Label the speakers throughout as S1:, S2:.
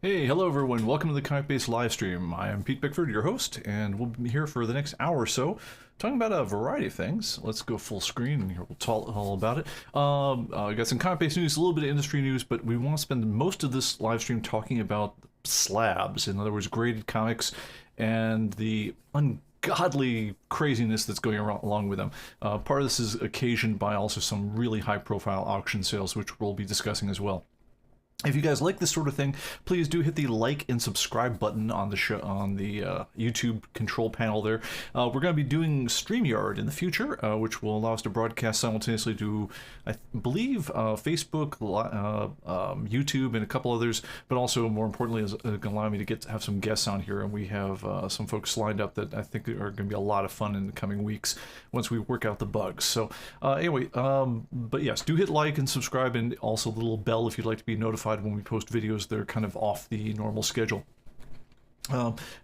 S1: Hey, hello everyone. Welcome to the ComicBase Livestream. I am Pete Bickford, your host, and we'll be here for the next hour or so, talking about a variety of things. Let's go full screen, and here we'll talk all about it. We got some ComicBase news, a little bit of industry news, but we want to spend most of this livestream talking about slabs. In other words, graded comics and the ungodly craziness that's going along with them. Part of this is occasioned by also some really high-profile auction sales, which we'll be discussing as well. If you guys like this sort of thing, please do hit the like and subscribe button on the show, on the YouTube control panel there. We're going to be doing StreamYard in the future, which will allow us to broadcast simultaneously to, I believe, Facebook, YouTube, and a couple others, but also, more importantly, is going to allow me to have some guests on here, and we have some folks lined up that I think are going to be a lot of fun in the coming weeks once we work out the bugs. So, anyway, but yes, do hit like and subscribe, and also the little bell if you'd like to be notified when we post videos. They're kind of off the normal schedule.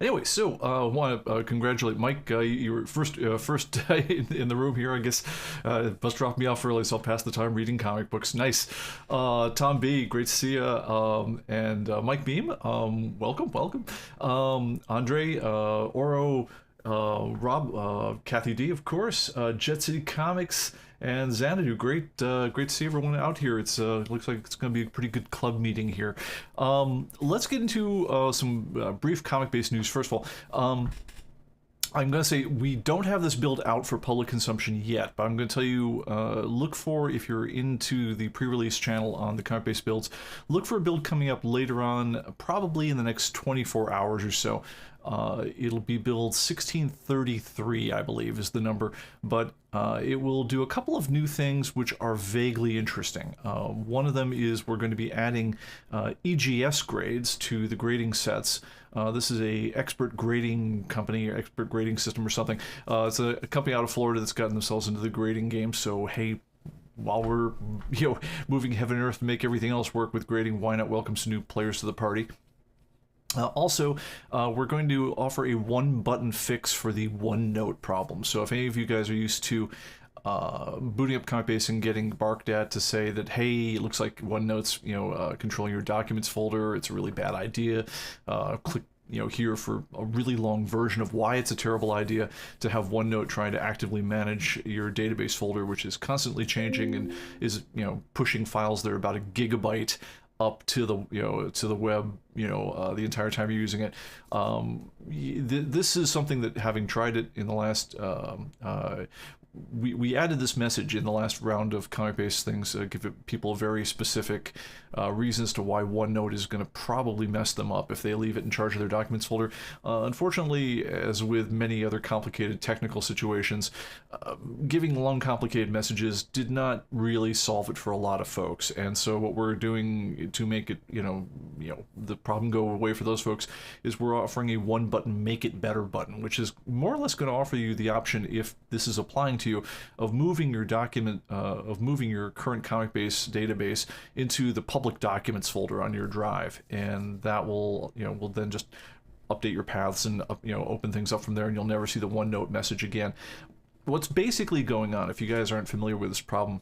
S1: Anyway, so I want to congratulate Mike. You were first in the room here, I guess. Must drop me off early, so I'll pass the time reading comic books. Nice. Tom B, great to see you. And Mike Beam, welcome. Andre, Oro, Rob, Kathy D, of course, Jet City Comics, and Xanadu. Great to see everyone out here. It's looks like it's going to be a pretty good club meeting here. Let's get into some brief comic-based news. First of all, I'm going to say we don't have this build out for public consumption yet, but I'm going to tell you, look for, if you're into the pre-release channel on the comic based builds, look for a build coming up later on, probably in the next 24 hours or so. It'll be build 1633, I believe, is the number, but it will do a couple of new things which are vaguely interesting. One of them is we're going to be adding EGS grades to the grading sets. This is a expert grading company, or expert grading system or something. It's a company out of Florida that's gotten themselves into the grading game, so hey, while we're moving heaven and earth to make everything else work with grading, why not welcome some new players to the party? Also, we're going to offer a one-button fix for the OneNote problem. So if any of you guys are used to booting up ComicBase and getting barked at to say that, hey, it looks like OneNote's, controlling your documents folder, it's a really bad idea, click here for a really long version of why it's a terrible idea to have OneNote trying to actively manage your database folder, which is constantly changing and is, pushing files that are about a gigabyte up to the to the web the entire time you're using it. This is something that, having tried it in the last we added this message in the last round of comic-based things, give people very specific reasons to why OneNote is going to probably mess them up if they leave it in charge of their documents folder. Unfortunately, as with many other complicated technical situations, giving long, complicated messages did not really solve it for a lot of folks. And so what we're doing to make it, the problem go away for those folks, is we're offering a one-button Make It Better button, which is more or less going to offer you the option, if this is applying to you, of moving your document, of moving your current ComicBase database into the public documents folder on your drive, and that will then just update your paths and open things up from there, and you'll never see the OneNote message again. What's basically going on, if you guys aren't familiar with this problem,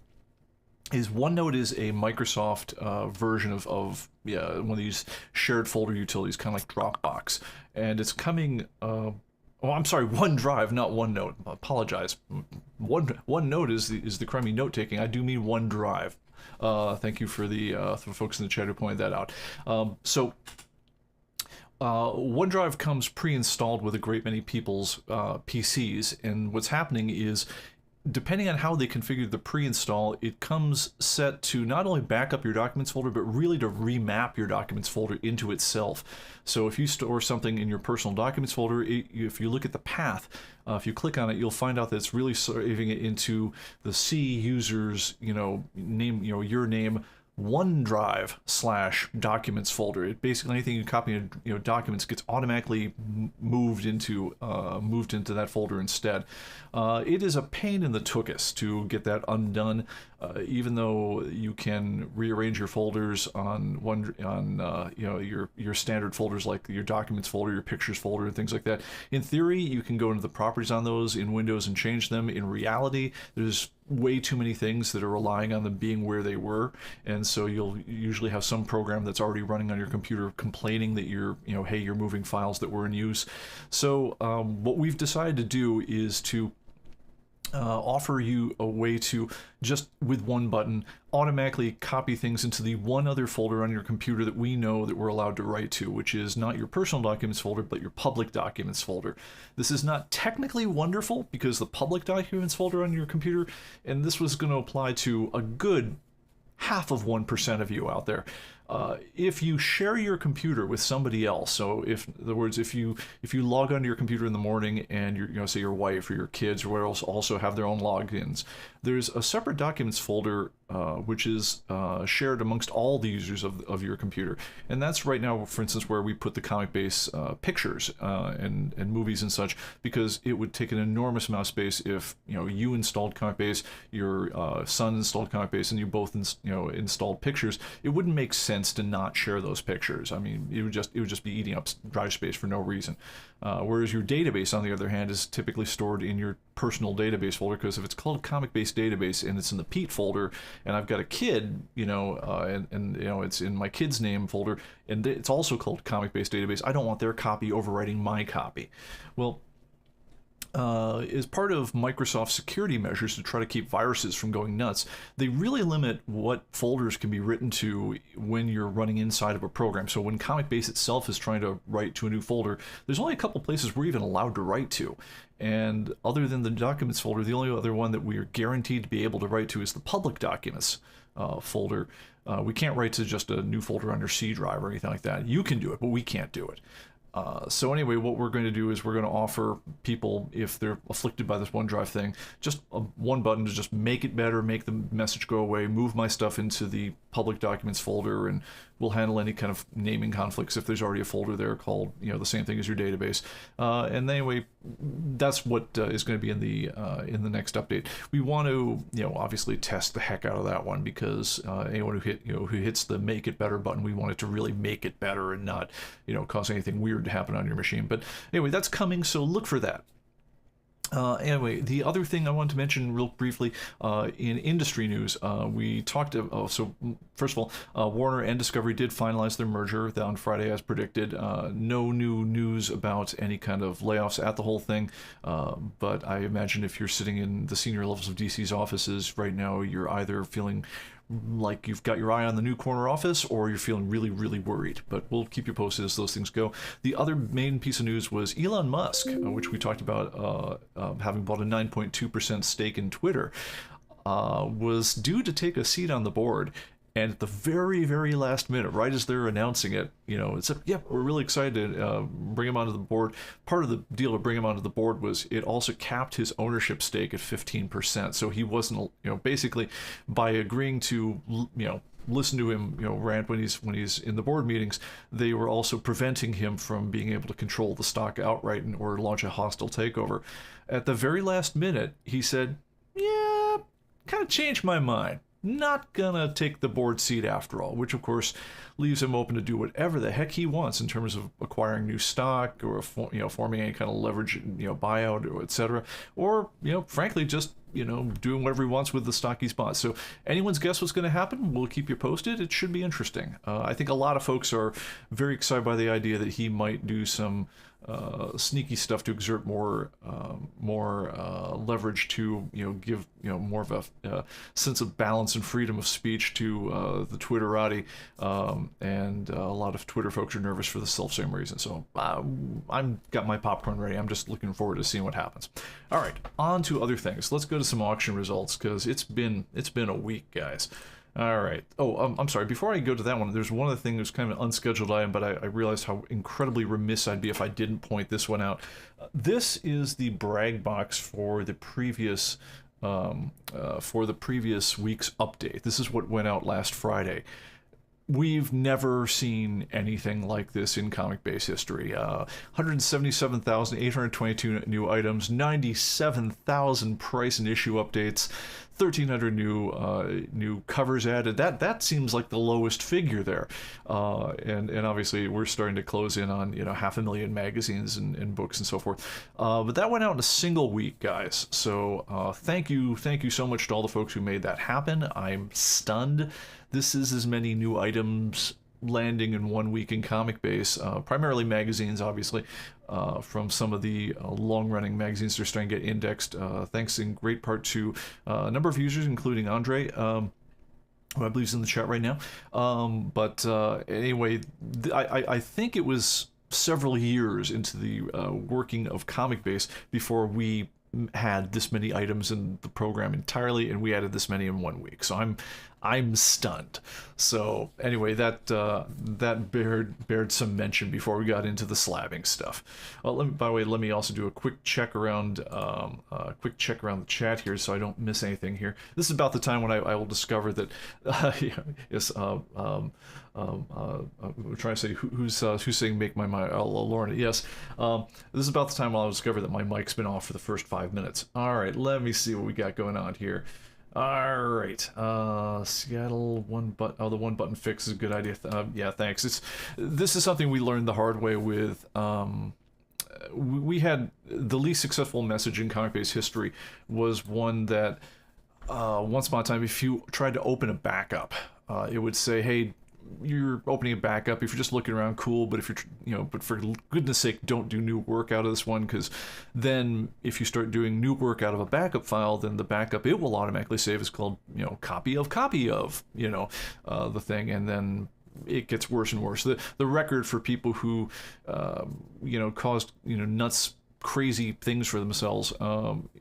S1: is OneNote is a Microsoft version of one of these shared folder utilities, kind of like Dropbox, and it's coming. Oh, I'm sorry, OneDrive, not OneNote. I apologize. OneNote is the crummy note taking. I do mean OneDrive. Thank you for the for folks in the chat who pointed that out. OneDrive comes pre-installed with a great many people's PCs, and what's happening is, depending on how they configure the pre-install, it comes set to not only back up your documents folder, but really to remap your documents folder into itself. So if you store something in your personal documents folder, if you look at the path, if you click on it, you'll find out that it's really saving it into the C user's, name, your name, OneDrive / documents folder. It basically, anything you copy in documents gets automatically moved into that folder instead. It is a pain in the tuchus to get that undone. even though you can rearrange your folders on your standard folders like your documents folder, your pictures folder, and things like that. In theory, you can go into the properties on those in Windows and change them. In reality, there's way too many things that are relying on them being where they were, and so you'll usually have some program that's already running on your computer complaining that hey, you're moving files that were in use. So what we've decided to do is to offer you a way to just with one button automatically copy things into the one other folder on your computer that we know that we're allowed to write to, which is not your personal documents folder, but your public documents folder. This is not technically wonderful because the public documents folder on your computer, and this was going to apply to a good half of 1% of you out there. If you share your computer with somebody else, so in other words, if you log onto your computer in the morning and say your wife or your kids or whatever else also have their own logins, there's a separate documents folder which is shared amongst all the users of your computer, and that's right now, for instance, where we put the ComicBase pictures and movies and such, because it would take an enormous amount of space if you installed ComicBase, your son installed ComicBase, and you both installed pictures. It wouldn't make sense to not share those pictures. I mean, it would just be eating up drive space for no reason. Whereas your database, on the other hand, is typically stored in your personal database folder, because if it's called ComicBase database and it's in the Pete folder, and I've got a kid, and it's in my kid's name folder, and it's also called ComicBase database, I don't want their copy overwriting my copy. Well, as part of Microsoft's security measures to try to keep viruses from going nuts, they really limit what folders can be written to when you're running inside of a program. So when ComicBase itself is trying to write to a new folder, there's only a couple places we're even allowed to write to. And other than the documents folder, the only other one that we are guaranteed to be able to write to is the public documents folder. We can't write to just a new folder on your C drive or anything like that. You can do it, but we can't do it. So anyway, what we're going to do is we're going to offer people, if they're afflicted by this OneDrive thing, just one button to just make it better, make the message go away, move my stuff into the public documents folder, and we'll handle any kind of naming conflicts if there's already a folder there called the same thing as your database. And anyway, that's what is going to be in the next update. We want to obviously test the heck out of that one, because anyone who hits the make it better button, we want it to really make it better and not cause anything weird to happen on your machine. But anyway, that's coming, so look for that. Anyway, the other thing I wanted to mention real briefly in industry news, we talked so first of all, Warner and Discovery did finalize their merger on Friday as predicted. No new news about any kind of layoffs at the whole thing, but I imagine if you're sitting in the senior levels of DC's offices right now, you're either feeling like you've got your eye on the new corner office, or you're feeling really, really worried. But we'll keep you posted as those things go. The other main piece of news was Elon Musk, which we talked about, having bought a 9.2% stake in Twitter, was due to take a seat on the board. And at the very, very last minute, right as they're announcing it, it said, yep, we're really excited to bring him onto the board. Part of the deal to bring him onto the board was it also capped his ownership stake at 15%. So he wasn't, basically by agreeing to, listen to him, rant when he's in the board meetings, they were also preventing him from being able to control the stock outright or launch a hostile takeover. At the very last minute, he said, yeah, kind of changed my mind. Not gonna take the board seat after all, which of course leaves him open to do whatever the heck he wants in terms of acquiring new stock or forming any kind of leverage buyout or etc., or frankly just doing whatever he wants with the stock he's bought. So anyone's guess what's going to happen? We'll keep you posted. It should be interesting. I think a lot of folks are very excited by the idea that he might do some sneaky stuff to exert more leverage to give more of a sense of balance and freedom of speech to the Twitterati, and a lot of Twitter folks are nervous for the self-same reason. So I'm got my popcorn ready. I'm just looking forward to seeing what happens. All right, on to other things. Let's go to some auction results, because it's been a week, guys. All right. Oh, I'm sorry. Before I go to that one, there's one other thing that's kind of an unscheduled item, but I realized how incredibly remiss I'd be if I didn't point this one out. This is the brag box for the previous week's update. This is what went out last Friday. We've never seen anything like this in ComicBase history. 177,822 new items, 97,000 price and issue updates, 1,300 new covers added. That seems like the lowest figure there, and obviously we're starting to close in on 500,000 magazines and books and so forth. But that went out in a single week, guys. So thank you so much to all the folks who made that happen. I'm stunned. This is as many new items landing in 1 week in ComicBase, primarily magazines, obviously, from some of the long-running magazines that are starting to get indexed, thanks in great part to a number of users, including Andre, who I believe is in the chat right now. But anyway, I think it was several years into the working of ComicBase before we had this many items in the program entirely, and we added this many in 1 week. So I'm stunned. So anyway, that bared some mention before we got into the slabbing stuff. By the way, let me also do a quick check around the chat here, so I don't miss anything here. This is about the time when I will discover that yes, I'm trying to say who's saying make my mic. Lorna, yes. This is about the time when I'll discover that my mic's been off for the first 5 minutes. All right, let me see what we got going on here. All right, Seattle the one button fix is a good idea. Yeah, thanks. This is something we learned the hard way with. We had the least successful message in ComicBase history was one that once upon a time, if you tried to open a backup, it would say, hey, you're opening a backup. If you're just looking around, cool, but if you're but for goodness sake, don't do new work out of this one, because then if you start doing new work out of a backup file, then the backup it will automatically save is called copy of the thing, and then it gets worse and worse. The record for people who caused nuts crazy things for themselves,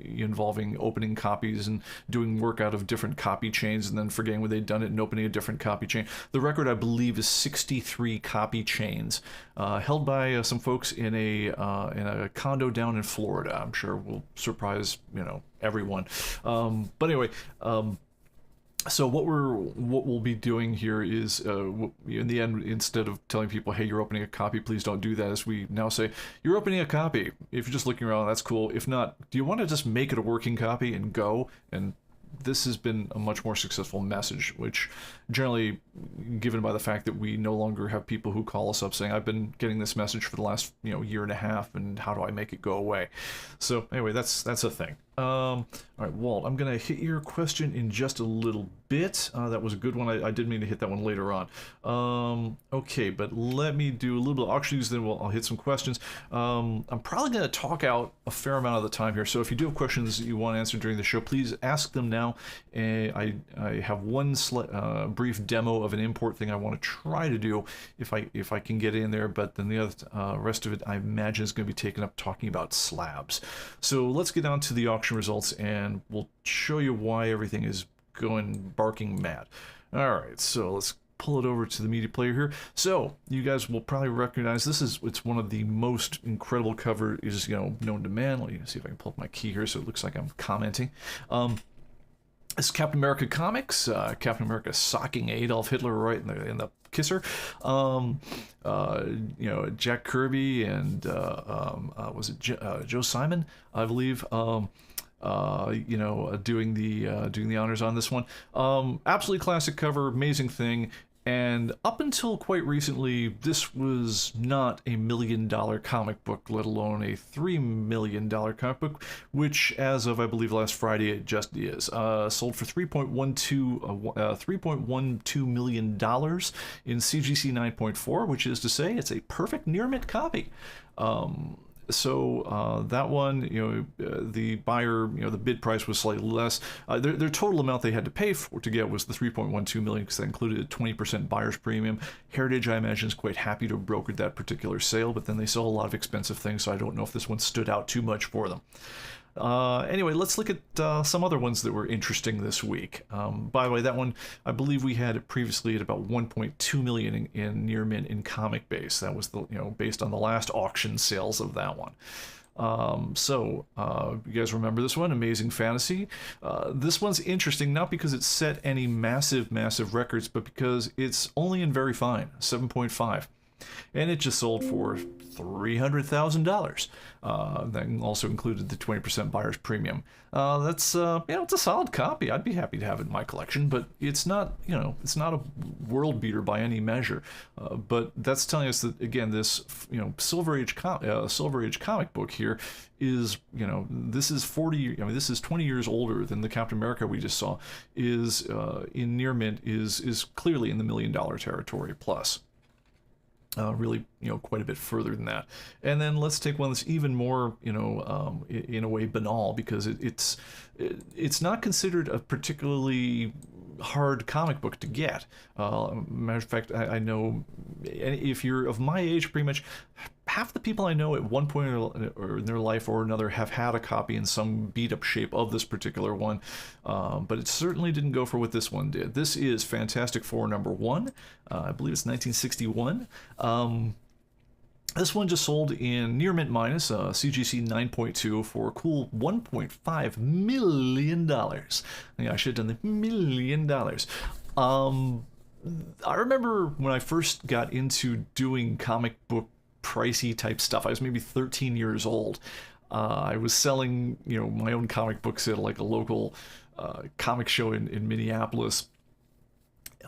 S1: involving opening copies and doing work out of different copy chains and then forgetting where they'd done it and opening a different copy chain. The record, I believe, is 63 copy chains, held by some folks in a condo down in Florida. I'm sure will surprise everyone. But anyway. So what we'll be doing here is, in the end, instead of telling people, hey, you're opening a copy, please don't do that, as we now say, you're opening a copy. If you're just looking around, that's cool. If not, do you want to just make it a working copy and go? And this has been a much more successful message, which generally, given by the fact that we no longer have people who call us up saying, I've been getting this message for the last year and a half, and how do I make it go away? So anyway, that's a thing. All right, Walt, I'm gonna hit your question in just a little bit. That was a good one. I did mean to hit that one later on. Okay, but let me do a little bit of auction news, then I'll hit some questions. I'm probably gonna talk out a fair amount of the time here, so if you do have questions that you want answered during the show, please ask them now. I have one brief demo of an import thing I want to try to do if I can get in there, but then the other rest of it I imagine is going to be taken up talking about slabs. So let's get on to the auction results, and we'll show you why everything is going barking mad. All right, so let's pull it over to the media player here. So you guys will probably recognize it's one of the most incredible covers known to man. Let me see if I can pull up my key here so it looks like I'm commenting. It's Captain America Comics, Captain America socking Adolf Hitler right in the kisser. Jack Kirby and was it Joe Simon, I believe. Doing the honors on this one. Absolutely classic cover, amazing thing. And up until quite recently, this was not a $1 million comic book, let alone a $3 million comic book, which, as of, I believe, last Friday, it just is. Sold for $3.12 million in CGC 9.4, which is to say it's a perfect near mint copy. So that one, the buyer, the bid price was slightly less. Their total amount they had to pay to get was the $3.12 million, because that included a 20% buyer's premium. Heritage, I imagine, is quite happy to have brokered that particular sale, but then they sell a lot of expensive things, so I don't know if this one stood out too much for them. Anyway, let's look at some other ones that were interesting this week. By the way, that one, I believe we had it previously at about 1.2 million in near mint in ComicBase. That was based on the last auction sales of that one. You guys remember this one, Amazing Fantasy? This one's interesting, not because it set any massive records, but because it's only in very fine, 7.5. and it just sold for $300,000. That also included the 20% buyer's premium. That's it's a solid copy. I'd be happy to have it in my collection, but it's not it's not a world beater by any measure. But that's telling us that, again, this Silver Age comic book here is, this is 40. I mean, this is 20 years older than the Captain America we just saw. Is in near mint is clearly in the $1 million territory plus. Really, quite a bit further than that. And then let's take one that's even more, in a way banal, because it's not considered a particularly hard comic book to get. Matter of fact, I know, if you're of my age, pretty much half the people I know at one point or in their life or another have had a copy in some beat-up shape of this particular one, but it certainly didn't go for what this one did. This is Fantastic Four #1. I believe it's 1961. This one just sold in near mint minus, CGC 9.2 for a cool $1.5 million. Yeah, I should have done the $1 million. I remember when I first got into doing comic book pricey type stuff. I was maybe 13 years old. I was selling, my own comic books at like a local comic show in Minneapolis.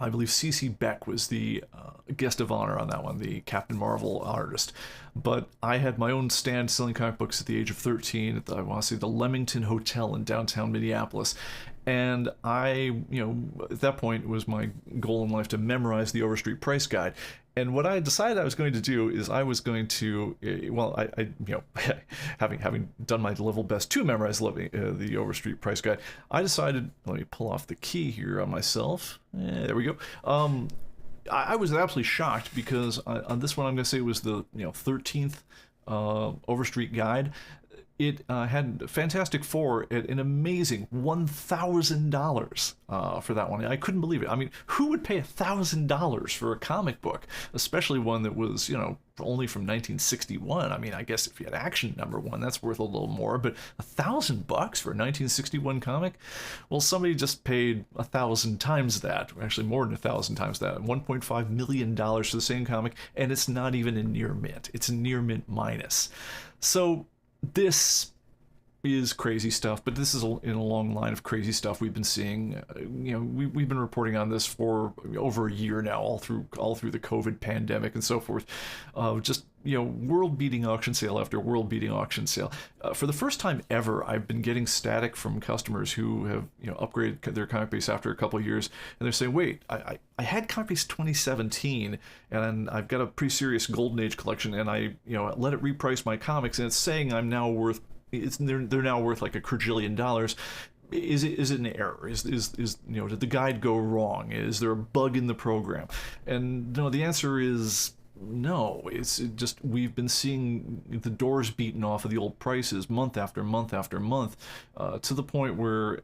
S1: I believe C.C. Beck was the guest of honor on that one, the Captain Marvel artist. But I had my own stand selling comic books at the age of 13 at the Leamington Hotel in downtown Minneapolis. And I, at that point, it was my goal in life to memorize the Overstreet Price Guide. And what I decided I was going to do is I was going to, having done my level best to memorize the Overstreet Price Guide, I decided, let me pull off the key here on myself. There we go. I was absolutely shocked because on this one, I'm going to say it was the 13th Overstreet Guide. It had Fantastic Four at an amazing $1,000 for that one. I couldn't believe it. I mean, who would pay $1,000 for a comic book, especially one that was, only from 1961? I mean, I guess if you had Action #1, that's worth a little more, but $1,000 for a 1961 comic? Well, somebody just paid 1,000 times that, actually more than 1,000 times that, $1.5 million for the same comic, and it's not even in near mint. It's near mint minus. So this is crazy stuff, but this is in a long line of crazy stuff we've been seeing. We've been reporting on this for over a year now, all through the COVID pandemic and so forth. Just world-beating auction sale after world-beating auction sale. For the first time ever, I've been getting static from customers who have upgraded their ComicBase after a couple of years, and they're saying, "Wait, I had ComicBase 2017, and I've got a pretty serious Golden Age collection, and I let it reprice my comics, and it's saying I'm now worth." They're now worth like $1 quadrillion. Is it an error? Is did the guide go wrong? Is there a bug in the program? And no, the answer is no. We've been seeing the doors beaten off of the old prices month after month after month, to the point where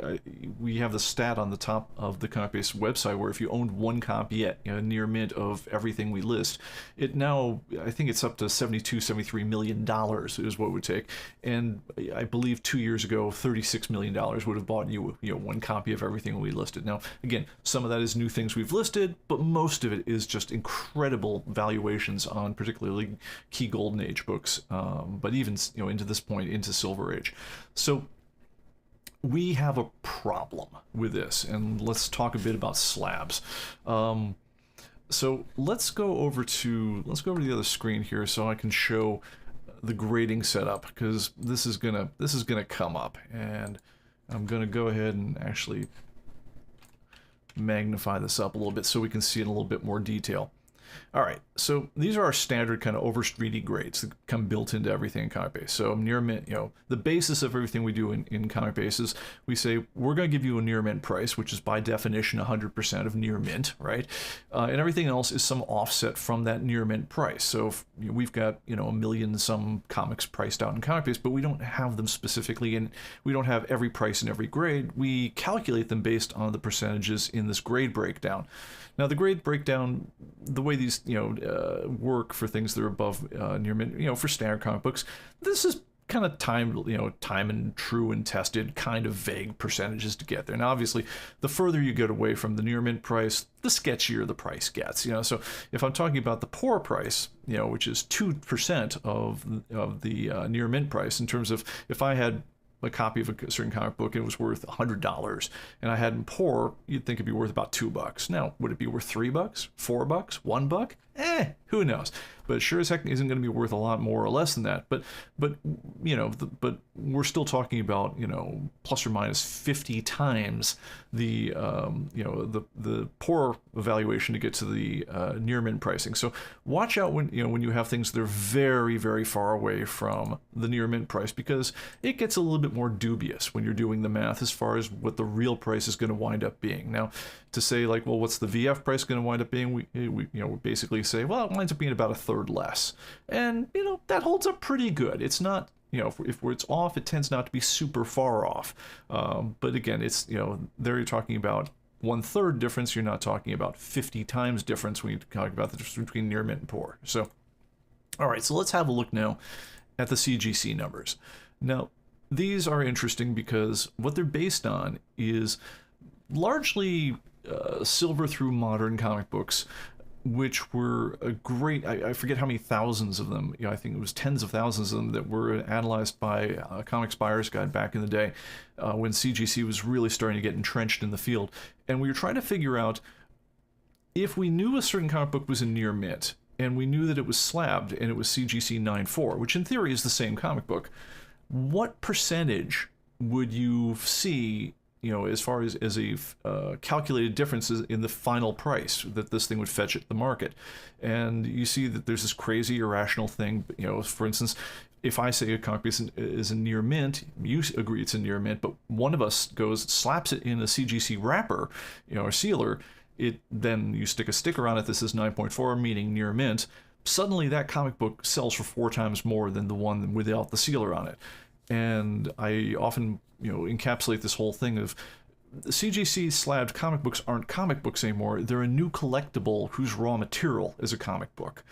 S1: we have the stat on the top of the ComicBase website where if you owned one copy at near mint of everything we list, it now, I think it's up to $73 million is what it would take. And I believe 2 years ago, $36 million would have bought you one copy of everything we listed. Now, again, some of that is new things we've listed, but most of it is just incredible valuations on particularly key Golden Age books, but even into this point into Silver Age. So we have a problem with this, and let's talk a bit about slabs. So let's go over to the other screen here so I can show the grading setup, because this is gonna come up, and I'm gonna go ahead and actually magnify this up a little bit so we can see it in a little bit more detail. All right, so these are our standard kind of Overstreety grades that come built into everything in ComicBase. So near mint, the basis of everything we do in ComicBase is we say we're going to give you a near mint price, which is by definition 100% of near mint, right? And everything else is some offset from that near mint price. So if, we've got a million some comics priced out in ComicBase, but we don't have them specifically, and we don't have every price in every grade. We calculate them based on the percentages in this grade breakdown. Now, the grade breakdown, the way these work for things that are above near mint, for standard comic books, this is kind of time and true and tested kind of vague percentages to get there. Now, obviously, the further you get away from the near mint price, the sketchier the price gets. So if I'm talking about the pour price, which is 2% of the near mint price, in terms of if I had a copy of a certain comic book and it was worth $100 and I had it pour, you'd think it'd be worth about $2. Now, would it be worth $3, $4, $1? Who knows? But it sure as heck isn't going to be worth a lot more or less than that. But we're still talking about plus or minus 50 times the the pour evaluation to get to the near mint pricing. So watch out when you have things that are very, very far away from the near mint price, because it gets a little bit more dubious when you're doing the math as far as what the real price is going to wind up being. Now, to say like, well, what's the VF price going to wind up being? We basically say, well, it winds up being about a third less, and that holds up pretty good. It's not, if it's off, it tends not to be super far off. But again, it's there you're talking about 1/3 difference. You're not talking about 50 times difference when you talk about the difference between near mint and pour. So, all right, so let's have a look now at the CGC numbers. Now, these are interesting because what they're based on is largely silver through modern comic books, which were a great, I forget how many thousands of them, I think it was tens of thousands of them that were analyzed by Comics Buyer's Guide back in the day, when CGC was really starting to get entrenched in the field. And we were trying to figure out, if we knew a certain comic book was in near mint, and we knew that it was slabbed and it was CGC 9.4, which in theory is the same comic book, what percentage would you see as far as a calculated differences in the final price that this thing would fetch at the market? And you see that there's this crazy irrational thing. For instance, if I say a comic piece is a near mint, you agree it's a near mint, but one of us slaps it in a CGC wrapper, or sealer. Then you stick a sticker on it that says 9.4, meaning near mint. Suddenly that comic book sells for 4 times more than the one without the sealer on it. And I often encapsulate this whole thing of CGC slabbed comic books aren't comic books anymore. They're a new collectible whose raw material is a comic book.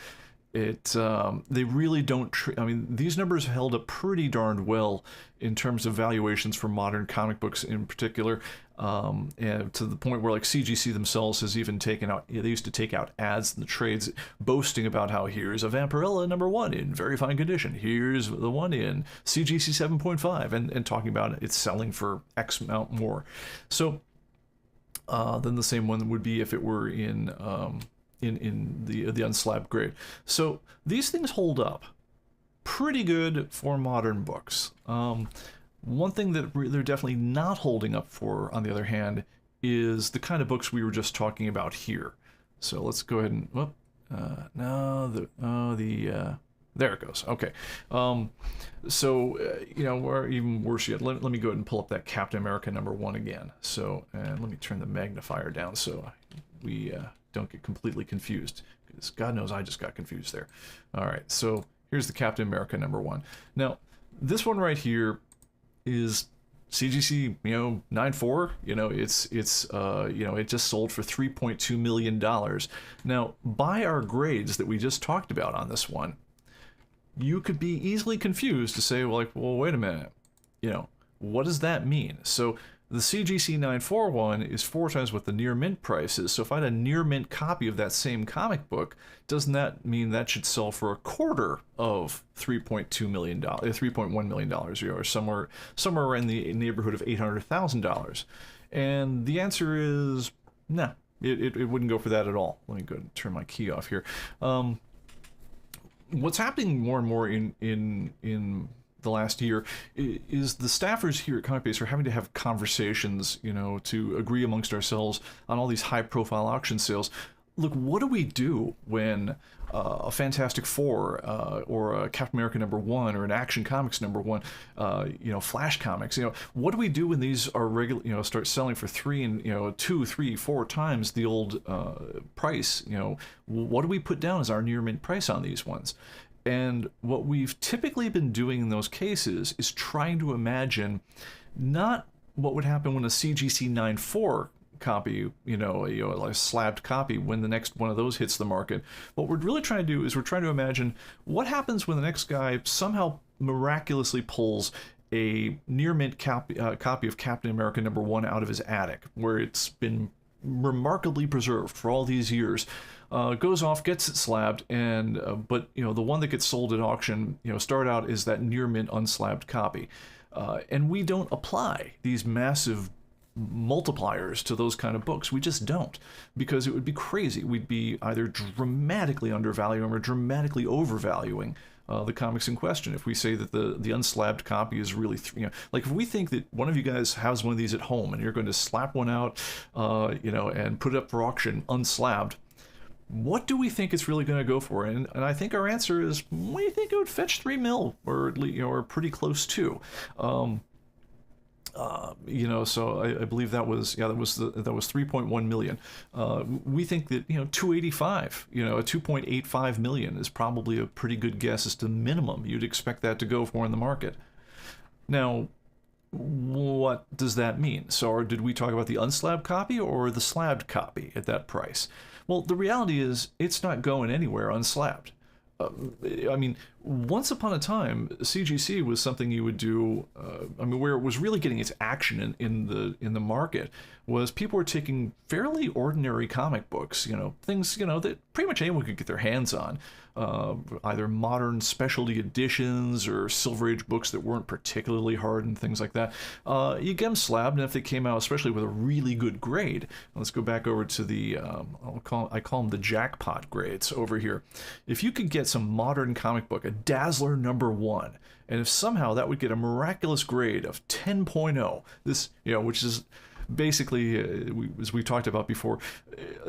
S1: They really don't. These numbers held up pretty darned well in terms of valuations for modern comic books in particular, and to the point where like CGC themselves has even taken out. They used to take out ads in the trades, boasting about how here's a Vampirella #1 in very fine condition. Here's the one in CGC 7.5, and talking about it's selling for X amount more. So then the same one would be if it were in the unslabbed grade. So these things hold up pretty good for modern books. One thing that they're definitely not holding up for, on the other hand, is the kind of books we were just talking about here. So let's go ahead and there it goes. Okay. Or even worse yet, let me go ahead and pull up that Captain America #1 again. So, and let me turn the magnifier down so we don't get completely confused, because God knows I just got confused there. All right, so here's the Captain America #1. Now, this one right here is CGC 9.4. It just sold for $3.2 million. Now, by our grades that we just talked about on this one, you could be easily confused to say, well, wait a minute, what does that mean? So the CGC 9.4 one is 4 times what the near mint price is. So if I had a near mint copy of that same comic book, doesn't that mean that should sell for a quarter of $3.2 million, $3.1 million, or somewhere in the neighborhood of $800,000? And the answer is no. It wouldn't go for that at all. Let me go ahead and turn my key off here. What's happening more and more in the last year is the staffers here at ComicBase are having to have conversations, to agree amongst ourselves on all these high-profile auction sales. Look, what do we do when a Fantastic Four or a Captain America #1 or an Action Comics #1, Flash Comics? What do we do when these are regular? Start selling for 3 and 2, 3, 4 times the old price? What do we put down as our near mint price on these ones? And what we've typically been doing in those cases is trying to imagine not what would happen when a CGC 9.4 copy, a slabbed copy, when the next one of those hits the market. What we're really trying to do is we're trying to imagine what happens when the next guy somehow miraculously pulls a near mint copy of Captain America #1 out of his attic, where it's been remarkably preserved for all these years. Goes off, gets it slabbed, and but the one that gets sold at auction, start out is that near mint unslabbed copy, and we don't apply these massive multipliers to those kind of books. We just don't, because it would be crazy. We'd be either dramatically undervaluing or dramatically overvaluing the comics in question if we say that the unslabbed copy is really like if we think that one of you guys has one of these at home and you're going to slap one out and put it up for auction unslabbed, what do we think it's really going to go for? And I think our answer is, we think it would fetch 3 mil, or at least, or pretty close to. So I believe that was 3.1 million. We think that 285, a 2.85 million is probably a pretty good guess as to the minimum you'd expect that to go for in the market. Now, what does that mean? So did we talk about the unslabbed copy or the slabbed copy at that price? Well, the reality is it's not going anywhere unslabbed. I mean, once upon a time, CGC was something you would do. Where it was really getting its action in the market was people were taking fairly ordinary comic books, things that pretty much anyone could get their hands on, either modern specialty editions or Silver Age books that weren't particularly hard and things like that. You get them slabbed, and if they came out, especially with a really good grade, let's go back over to the I call them the jackpot grades over here. If you could get some modern comic book, a Dazzler #1, and if somehow that would get a miraculous grade of 10.0, this which is basically, as we talked about before,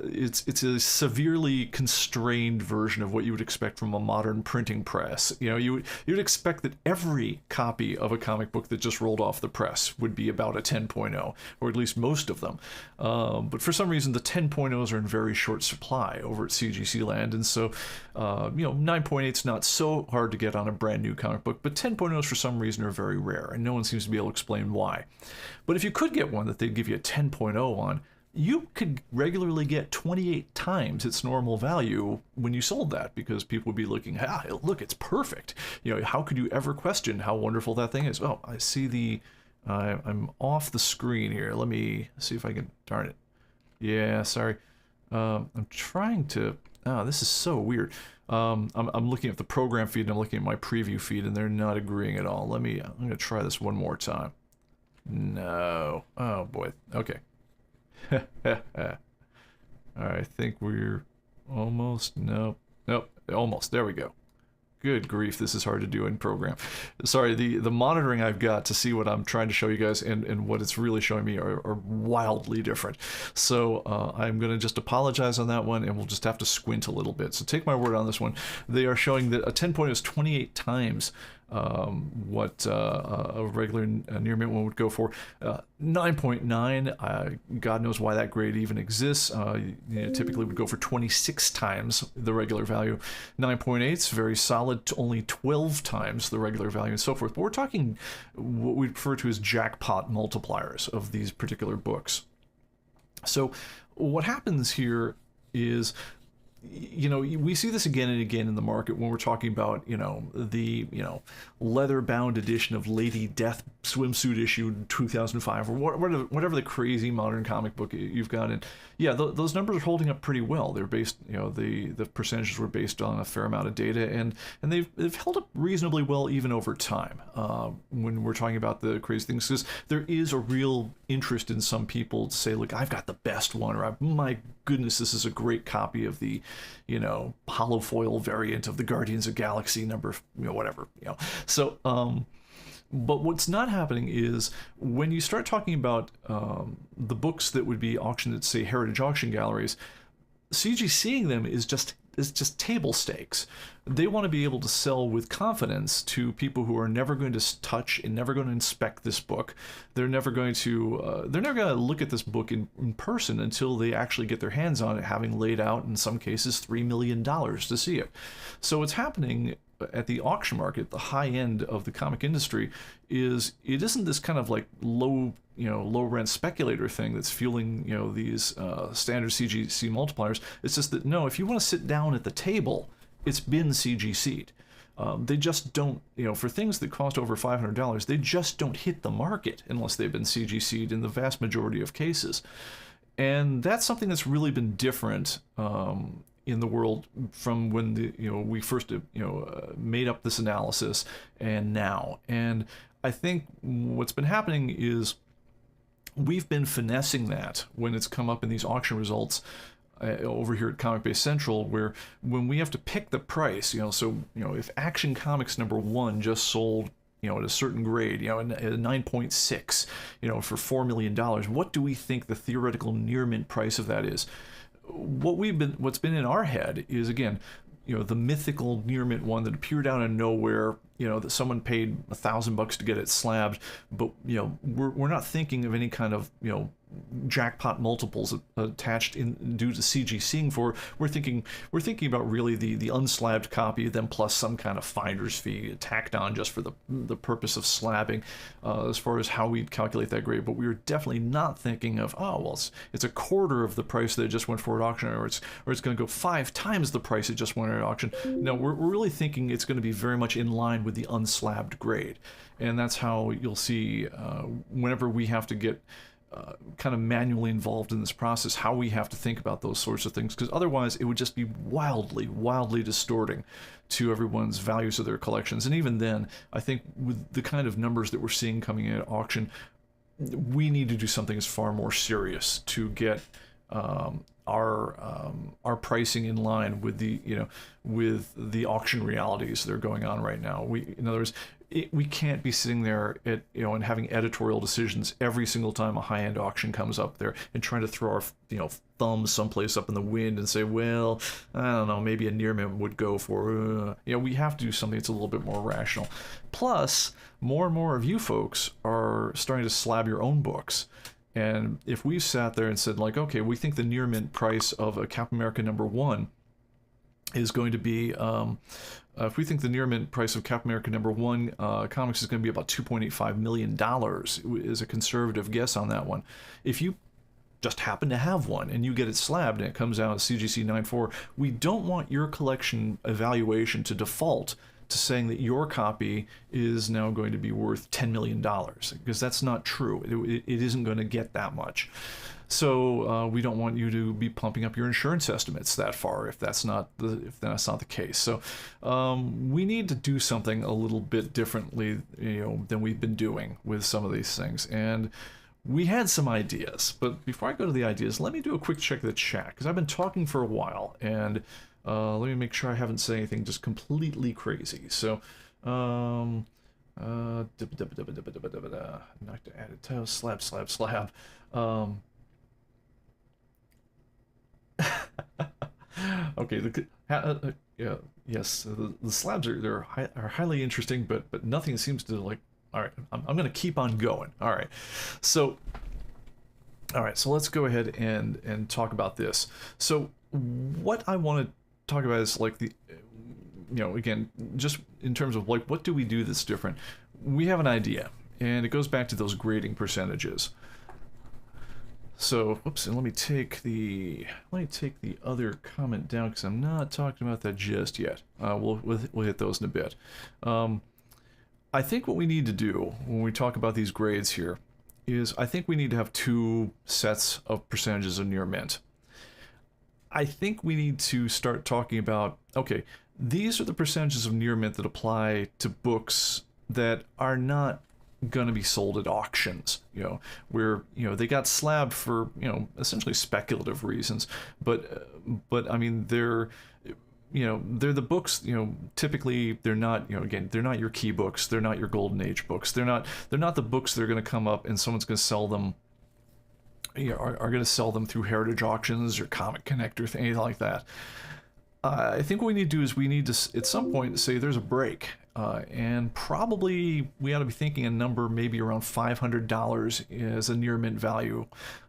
S1: it's a severely constrained version of what you would expect from a modern printing press. You'd expect that every copy of a comic book that just rolled off the press would be about a 10.0, or at least most of them. But for some reason, the 10.0s are in very short supply over at CGC land, and so 9.8 is not so hard to get on a brand new comic book, but 10.0s for some reason are very rare, and no one seems to be able to explain why. But if you could get one that they'd give you a 10.0 on, you could regularly get 28 times its normal value when you sold that, because people would be looking, look, it's perfect. How could you ever question how wonderful that thing is? Oh, I see I'm off the screen here. Let me see if I can, darn it. Yeah, sorry. I'm trying to, this is so weird. I'm looking at the program feed and I'm looking at my preview feed and they're not agreeing at all. I'm going to try this one more time. No. Oh boy. Okay. I think we're almost. Nope. Almost. There we go. Good grief, this is hard to do in program. Sorry, the monitoring I've got to see what I'm trying to show you guys and what it's really showing me are wildly different. So I'm going to just apologize on that one, and we'll just have to squint a little bit. So take my word on this one. They are showing that a 10.0 is 28 times what a regular near mint one would go for. 9.9, God knows why that grade even exists. Typically would go for 26 times the regular value. 9.8 is very solid, only 12 times the regular value, and so forth. But we're talking what we refer to as jackpot multipliers of these particular books. So what happens here is, we see this again and again in the market when we're talking about, the, leather-bound edition of Lady Death swimsuit issue 2005, or whatever the crazy modern comic book you've got. And yeah, those numbers are holding up pretty well. They're based, the percentages were based on a fair amount of data, and they've held up reasonably well even over time. When we're talking about the crazy things, because there is a real interest in some people to say, look, I've got the best one, or my goodness, this is a great copy of the, hollow foil variant of the Guardians of Galaxy number, whatever, So, but what's not happening is when you start talking about the books that would be auctioned at, say, heritage auction galleries, CGCing them is just table stakes. They want to be able to sell with confidence to people who are never going to touch and never going to inspect this book. They're never going to look at this book in person until they actually get their hands on it, having laid out, in some cases, $3 million to see it. So what's happening at the auction market, the high end of the comic industry, is it isn't this kind of like low rent speculator thing that's fueling, these standard CGC multipliers. It's just that, no, if you want to sit down at the table, it's been CGC'd. They just don't, for things that cost over $500, they just don't hit the market unless they've been CGC'd in the vast majority of cases. And that's something that's really been different in the world from when we first made up this analysis and now. And I think what's been happening is we've been finessing that when it's come up in these auction results over here at ComicBase Central, where when we have to pick the price, if Action Comics #1 just sold at a certain grade, at a 9.6, for $4 million, what do we think the theoretical near mint price of that is? What's been in our head is, again, the mythical near mint one that appeared out of nowhere, that someone paid $1,000 to get it slabbed, but we're not thinking of any kind of jackpot multiples attached in due to CGCing for. We're thinking about really the unslabbed copy, then plus some kind of finder's fee tacked on just for the purpose of slabbing, as far as how we calculate that grade. But we were definitely not thinking of, oh well, it's a quarter of the price that it just went for at auction, or it's going to go 5 times the price it just went at auction. No, we're really thinking it's going to be very much in line with the unslabbed grade, and that's how you'll see whenever we have to get kind of manually involved in this process, how we have to think about those sorts of things, because otherwise it would just be wildly distorting to everyone's values of their collections. And even then, I think with the kind of numbers that we're seeing coming in at auction, we need to do something that's far more serious to get our pricing in line with the auction realities that are going on right now. In other words, we can't be sitting there and having editorial decisions every single time a high-end auction comes up there and trying to throw our thumbs someplace up in the wind and say, well, I don't know, maybe a near mint would go for we have to do something that's a little bit more rational. Plus, more and more of you folks are starting to slab your own books. And if we sat there and said, like, okay, we think the near mint price of a Captain America #1 is going to be, if we think the near mint price of Captain America #1 comics is going to be about $2.85 million, is a conservative guess on that one. If you just happen to have one and you get it slabbed and it comes out as CGC 9.4, we don't want your collection evaluation to default to saying that your copy is now going to be worth $10 million, because that's not true. It isn't going to get that much. So we don't want you to be pumping up your insurance estimates that far if that's not the case. So we need to do something a little bit differently, than we've been doing with some of these things. And we had some ideas, but before I go to the ideas, let me do a quick check of the chat, because I've been talking for a while, and let me make sure I haven't said anything just completely crazy. So, not to add a title, slab. Okay, yes, the slabs are highly interesting, but nothing seems to like. All right, I'm gonna keep on going. All right, so let's go ahead and talk about this. So what I want to talk about is like the, again, just in terms of like, what do we do that's different? We have an idea, and it goes back to those grading percentages. So, whoops, and let me take the other comment down, because I'm not talking about that just yet. We'll hit those in a bit. I think what we need to do when we talk about these grades here is, I think we need to have 2 sets of percentages of near mint. I think we need to start talking about, okay, these are the percentages of near mint that apply to books that are not going to be sold at auctions, where they got slabbed for essentially speculative reasons, but I mean they're the books, typically they're not, again, they're not your key books, they're not your golden age books, they're not the books that are going to come up and someone's going to sell them, are going to sell them through heritage auctions or Comic Connect or anything like that. I think what we need to do is we need to, at some point, say there's a break. And probably we ought to be thinking a number maybe around $500 as a near mint value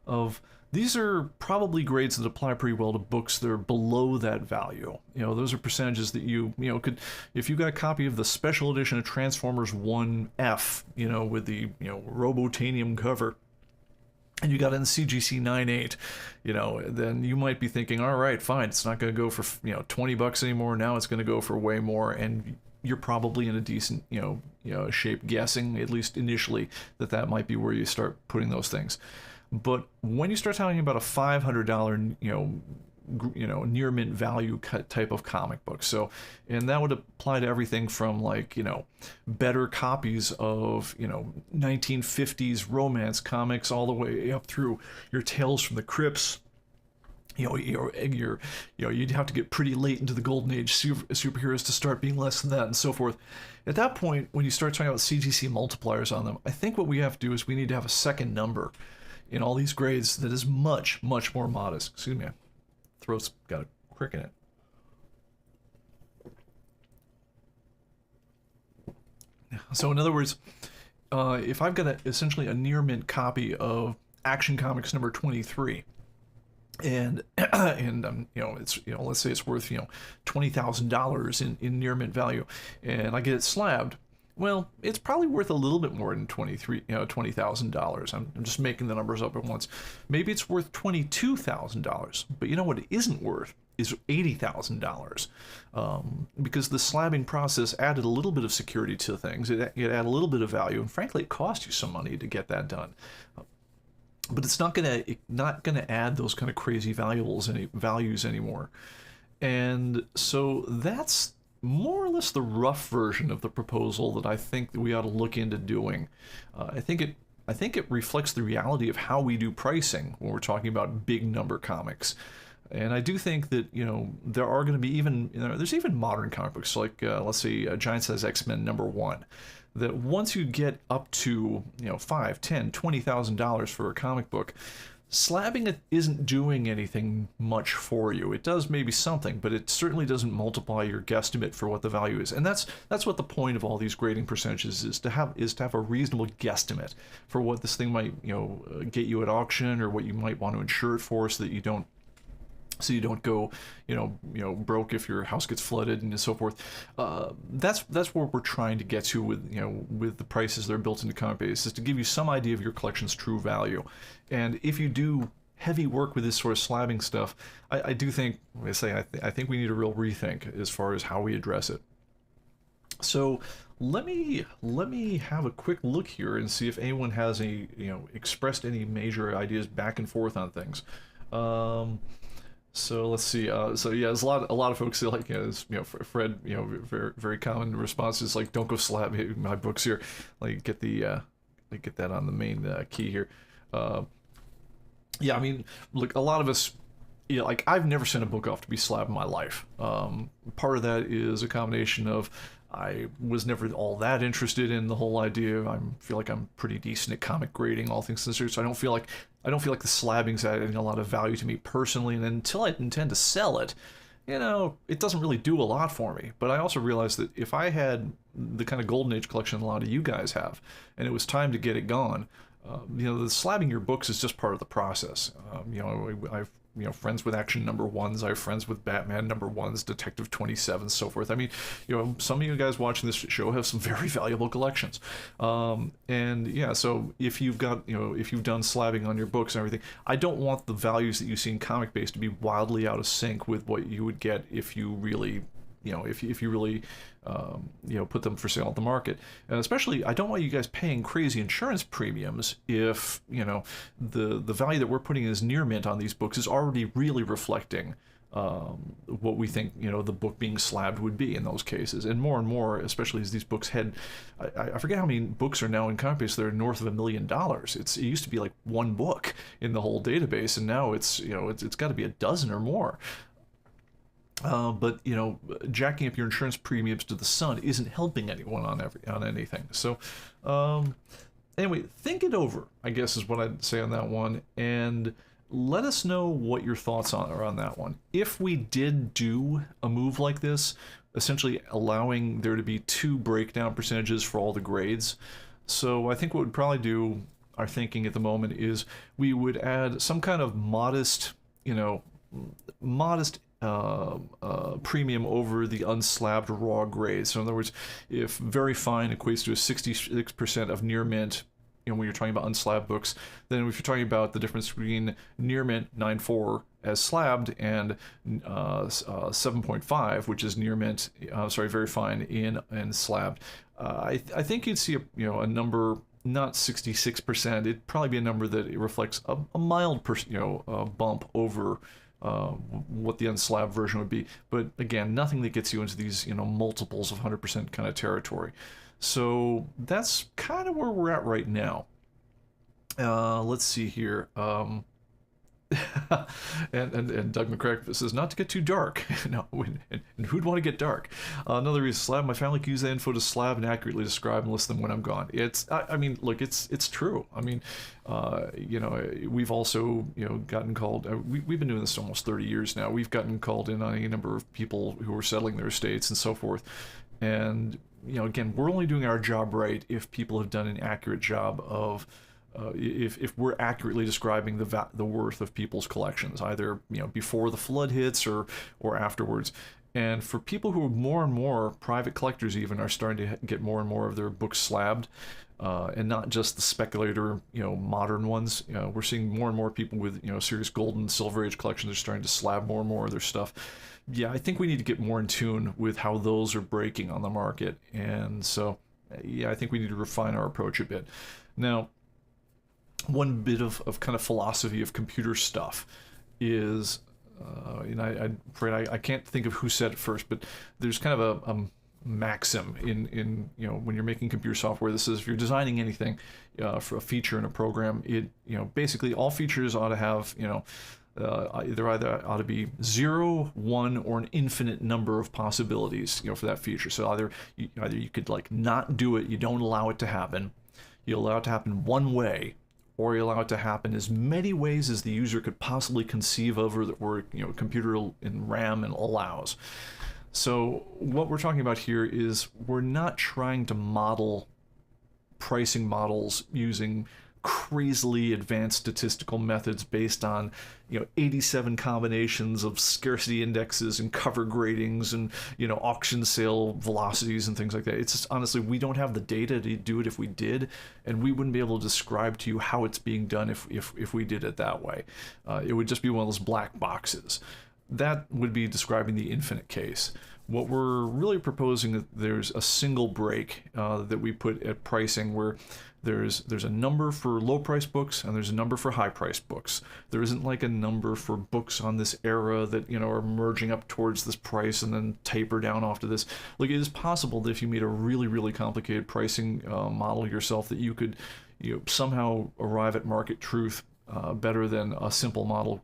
S1: of, these are probably grades that apply pretty well to books that are below that value. Those are percentages that you could, if you got a copy of the special edition of Transformers 1F, with the, Robotanium cover, and you got it in CGC 9.8, then you might be thinking, all right, fine, it's not going to go for, $20 anymore. Now it's going to go for way more. And you're probably in a decent, shape, guessing, at least initially, that might be where you start putting those things. But when you start talking about a $500, near mint value type of comic book, so, and that would apply to everything from like, better copies of, 1950s romance comics all the way up through your Tales from the Crypts. You'd have to get pretty late into the golden age superheroes to start being less than that, and so forth. At that point, when you start talking about CGC multipliers on them, I think what we have to do is we need to have a second number in all these grades that is much, much more modest. Excuse me, my throat's got a crick in it. So in other words, if I've got essentially a near mint copy of Action Comics number 23, and it's let's say it's worth $20,000 in near mint value, and I get it slabbed, well, it's probably worth a little bit more than $20,000. I'm just making the numbers up at once. Maybe it's worth $22,000, but you know what it isn't worth is $80,000, because the slabbing process added a little bit of security to things. It added a little bit of value, and frankly, it cost you some money to get that done. But it's not gonna add those kind of crazy values anymore. And so that's more or less the rough version of the proposal that I think that we ought to look into doing. I think it reflects the reality of how we do pricing when we're talking about big number comics. And I do think that, there are going to be there's even modern comic books like, let's say, Giant Size X-Men #1, that once you get up to, $5,000, $10,000, $20,000 for a comic book, slabbing it isn't doing anything much for you. It does maybe something, but it certainly doesn't multiply your guesstimate for what the value is. And that's what the point of all these grading percentages is to have a reasonable guesstimate for what this thing might, get you at auction, or what you might want to insure it for, so you don't go, broke if your house gets flooded and so forth. That's what we're trying to get to with the prices that are built into ComicBase, is to give you some idea of your collection's true value. And if you do heavy work with this sort of slabbing stuff, I do think, I think we need a real rethink as far as how we address it. So let me have a quick look here and see if anyone has expressed any major ideas back and forth on things. So let's see. So yeah, there's a lot of folks that Fred, very, very common responses like, don't go slab my books here. Like get that on the main key here. Yeah, I mean, look, a lot of us, like, I've never sent a book off to be slabbed in my life. Part of that is a combination of I was never all that interested in the whole idea. I feel like I'm pretty decent at comic grading, all things considered, so I don't feel like the slabbing's adding a lot of value to me personally, and until I intend to sell it, it doesn't really do a lot for me. But I also realize that if I had the kind of golden age collection a lot of you guys have, and it was time to get it gone, the slabbing your books is just part of the process. I've friends with Action #1s, I have friends with Batman #1s, Detective 27, so forth. I mean, some of you guys watching this show have some very valuable collections. And yeah, so if you've got, if you've done slabbing on your books and everything, I don't want the values that you see in ComicBase to be wildly out of sync with what you would get if you really, if you really, put them for sale at the market. And especially, I don't want you guys paying crazy insurance premiums if, the value that we're putting as near mint on these books is already really reflecting what we think, the book being slabbed would be in those cases. And more, especially as these books head, I forget how many books are now in ComicBase that are north of $1 million. It used to be like one book in the whole database, and now it's got to be a dozen or more. But jacking up your insurance premiums to the sun isn't helping anyone on anything. So anyway, think it over, I guess, is what I'd say on that one, and let us know what your thoughts are on that one. If we did do a move like this, essentially allowing there to be 2 breakdown percentages for all the grades, so I think what we'd probably do, our thinking at the moment, is we would add some kind of modest premium over the unslabbed raw grades. So in other words, if very fine equates to a 66% of near mint, when you're talking about unslabbed books, than if you're talking about the difference between near mint 9.4 as slabbed and 7.5, which is near mint, very fine in slabbed. I think you'd see a number, not 66%. It'd probably be a number that it reflects a mild bump over what the unslabbed version would be, but again, nothing that gets you into these multiples of 100% kind of territory. So that's kind of where we're at right now. Let's see here. and Doug McCrack says not to get too dark. No, and who'd want to get dark? Another reason, slab. My family can use that info to slab and accurately describe and list them when I'm gone. I mean, look, it's true. I mean, we've also gotten called. We've been doing this almost 30 years now. We've gotten called in on a number of people who are settling their estates and so forth. And again, we're only doing our job right if people have done an accurate job of. If we're accurately describing the worth of people's collections, either before the flood hits or afterwards. And for people who are more and more private collectors, even are starting to get more and more of their books slabbed, and not just the speculator modern ones. We're seeing more and more people with serious gold and silver age collections are starting to slab more and more of their stuff. Yeah, I think we need to get more in tune with how those are breaking on the market, and so yeah, I think we need to refine our approach a bit. Now, one bit of kind of philosophy of computer stuff is, I'm afraid I can't think of who said it first, but there's kind of a maxim in when you're making computer software. This is, if you're designing anything for a feature in a program, basically all features ought to have either ought to be 0, 1, or an infinite number of possibilities for that feature. So either you could not do it, you don't allow it to happen, you allow it to happen one way, or you allow it to happen as many ways as the user could possibly conceive of, or computer in RAM and allows. So what we're talking about here is we're not trying to model pricing models using crazily advanced statistical methods based on 87 combinations of scarcity indexes and cover gradings and auction sale velocities and things like that. It's just, honestly, we don't have the data to do it if we did, and we wouldn't be able to describe to you how it's being done if we did it that way. It would just be one of those black boxes. That would be describing the infinite case. What we're really proposing is there's a single break that we put at pricing where there's a number for low price books and there's a number for high price books. There isn't like a number for books on this era that are merging up towards this price and then taper down off to this. Like, it is possible that if you made a really complicated pricing model yourself, that you could somehow arrive at market truth better than a simple model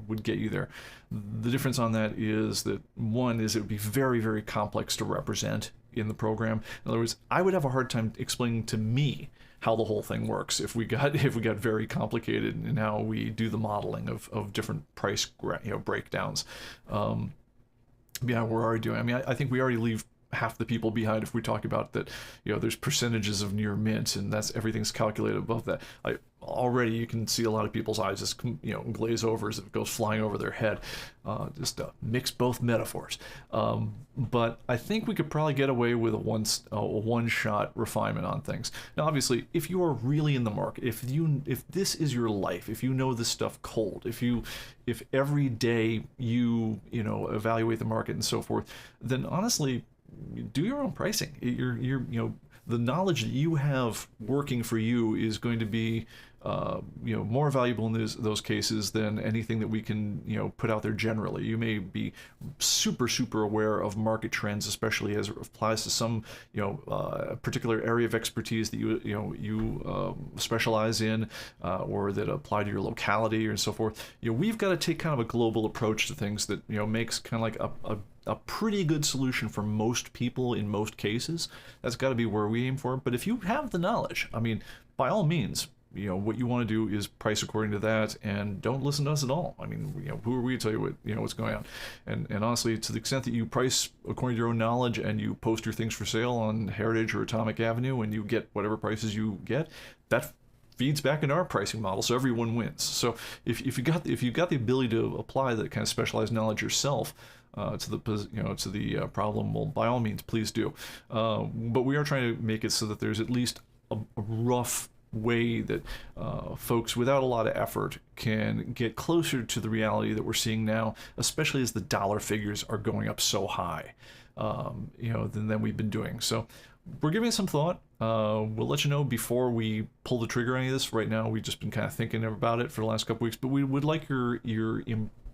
S1: would get you there. The difference on that is that, one is it would be very complex to represent in the program. In other words, I would have a hard time explaining to me how the whole thing works if we got very complicated in how we do the modeling of different price breakdowns. Yeah, we're already doing. I mean, I think we already leave half the people behind if we talk about that. There's percentages of near mint, and everything's calculated above that. Already you can see a lot of people's eyes just glaze over as it goes flying over their head. Just mix both metaphors. But I think we could probably get away with a one-shot refinement on things. Now, obviously, if you are really in the market, if this is your life, if you know this stuff cold, if every day you evaluate the market and so forth, then honestly, do your own pricing. The knowledge that you have working for you is going to be more valuable in those cases than anything that we can put out there generally. You may be super aware of market trends, especially as it applies to some particular area of expertise that you specialize in, or that apply to your locality or so forth. We've got to take kind of a global approach to things that makes kind of like a pretty good solution for most people in most cases. That's got to be where we aim for. But if you have the knowledge, I mean, by all means, what you want to do is price according to that, and don't listen to us at all. I mean, who are we to tell you what's going on? And honestly, to the extent that you price according to your own knowledge and you post your things for sale on Heritage or Atomic Avenue and you get whatever prices you get, that feeds back into our pricing model, so everyone wins. So if you got the ability to apply that kind of specialized knowledge yourself to the problem, well, by all means, please do. But we are trying to make it so that there's at least a rough way that folks without a lot of effort can get closer to the reality that we're seeing now, especially as the dollar figures are going up so high, than we've been doing. So we're giving it some thought. We'll let you know before we pull the trigger on any of this. Right now, we've just been kind of thinking about it for the last couple weeks, but we would like your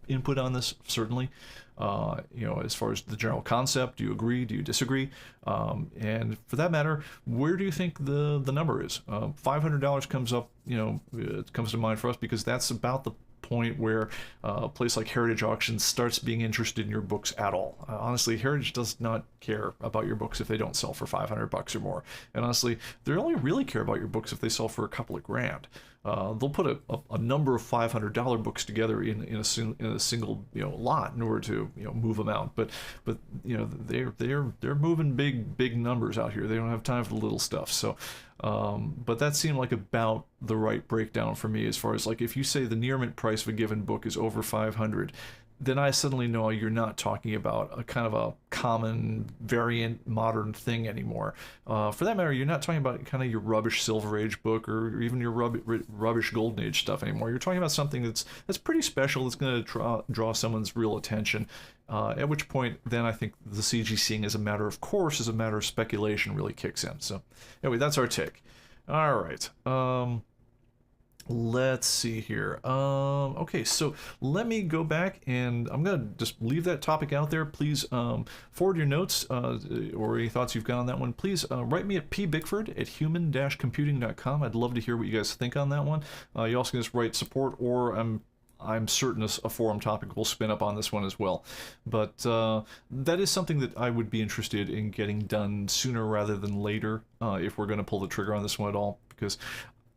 S1: input on this, certainly. As far as the general concept, do you agree? Do you disagree? And for that matter, where do you think the number is? $500 comes up, it comes to mind for us because that's about the point where a place like Heritage Auctions starts being interested in your books at all. Honestly, Heritage does not care about your books if they don't sell for $500 or more. And honestly, they only really care about your books if they sell for a couple of grand. They'll put a number of $500 books together in a single lot in order to move them out. But they're moving big numbers out here. They don't have time for the little stuff. So. But that seemed like about the right breakdown for me as far as, like, if you say the near mint price of a given book is over 500, then I suddenly know you're not talking about a kind of a common variant modern thing anymore. For that matter, you're not talking about kind of your rubbish Silver Age book or even your rubbish Golden Age stuff anymore. You're talking about something that's pretty special, that's going to draw someone's real attention. At which point, then I think the CGCing as a matter of course, as a matter of speculation, really kicks in. So anyway, that's our take. All right. Let's see here. Okay, so let me go back and I'm going to just leave that topic out there. Please forward your notes or any thoughts you've got on that one. Please write me at pbickford@human-computing.com. I'd love to hear what you guys think on that one. You also can just write support, or I'm certain a forum topic will spin up on this one as well. But that is something that I would be interested in getting done sooner rather than later if we're going to pull the trigger on this one at all, because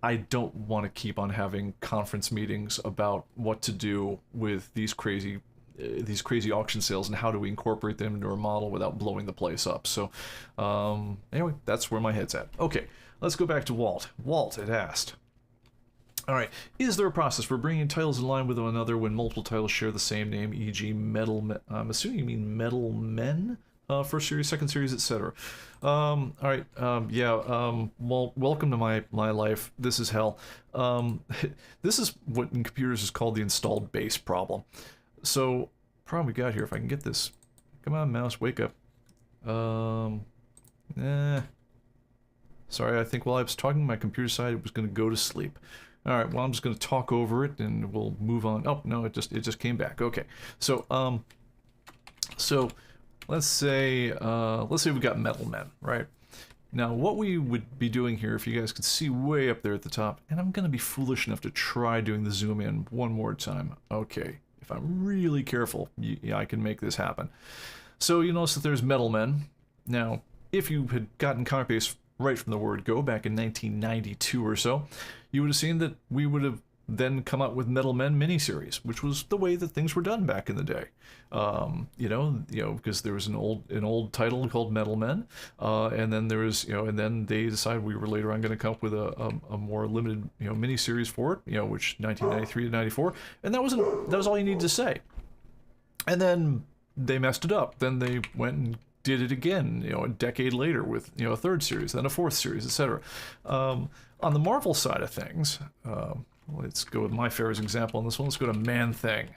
S1: I don't want to keep on having conference meetings about what to do with these crazy auction sales and how do we incorporate them into our model without blowing the place up. So anyway, that's where my head's at. Okay, let's go back to Walt. Walt had asked, all right, is there a process for bringing titles in line with one another when multiple titles share the same name, e.g. I'm assuming you mean Metal Men? First series, second series, etc. All right, well, welcome to my life. This is hell. This is what in computers is called the installed base problem. So, problem we got here, if I can get this. Come on, mouse, wake up. Sorry, I think while I was talking, my computer side, it was going to go to sleep. All right, well, I'm just going to talk over it, and we'll move on. Oh, no, it just came back. Okay, so, let's say we've got Metal Men, right? Now, what we would be doing here, if you guys could see way up there at the top, and I'm going to be foolish enough to try doing the zoom in one more time. Okay, if I'm really careful, I can make this happen. So you notice that there's Metal Men. Now, if you had gotten ComicBase right from the word go back in 1992 or so, you would have seen that we would have then come up with Metal Men miniseries, which was the way that things were done back in the day. Because there was an old title called Metal Men, and then there was, and then they decided we were later on going to come up with a more limited, miniseries for it, which 1993 to 94, and that was all you needed to say. And then they messed it up. Then they went and did it again, a decade later with, a third series, then a fourth series, etc. On the Marvel side of things, let's go with my favorite example on this one. Let's go to Man-Thing.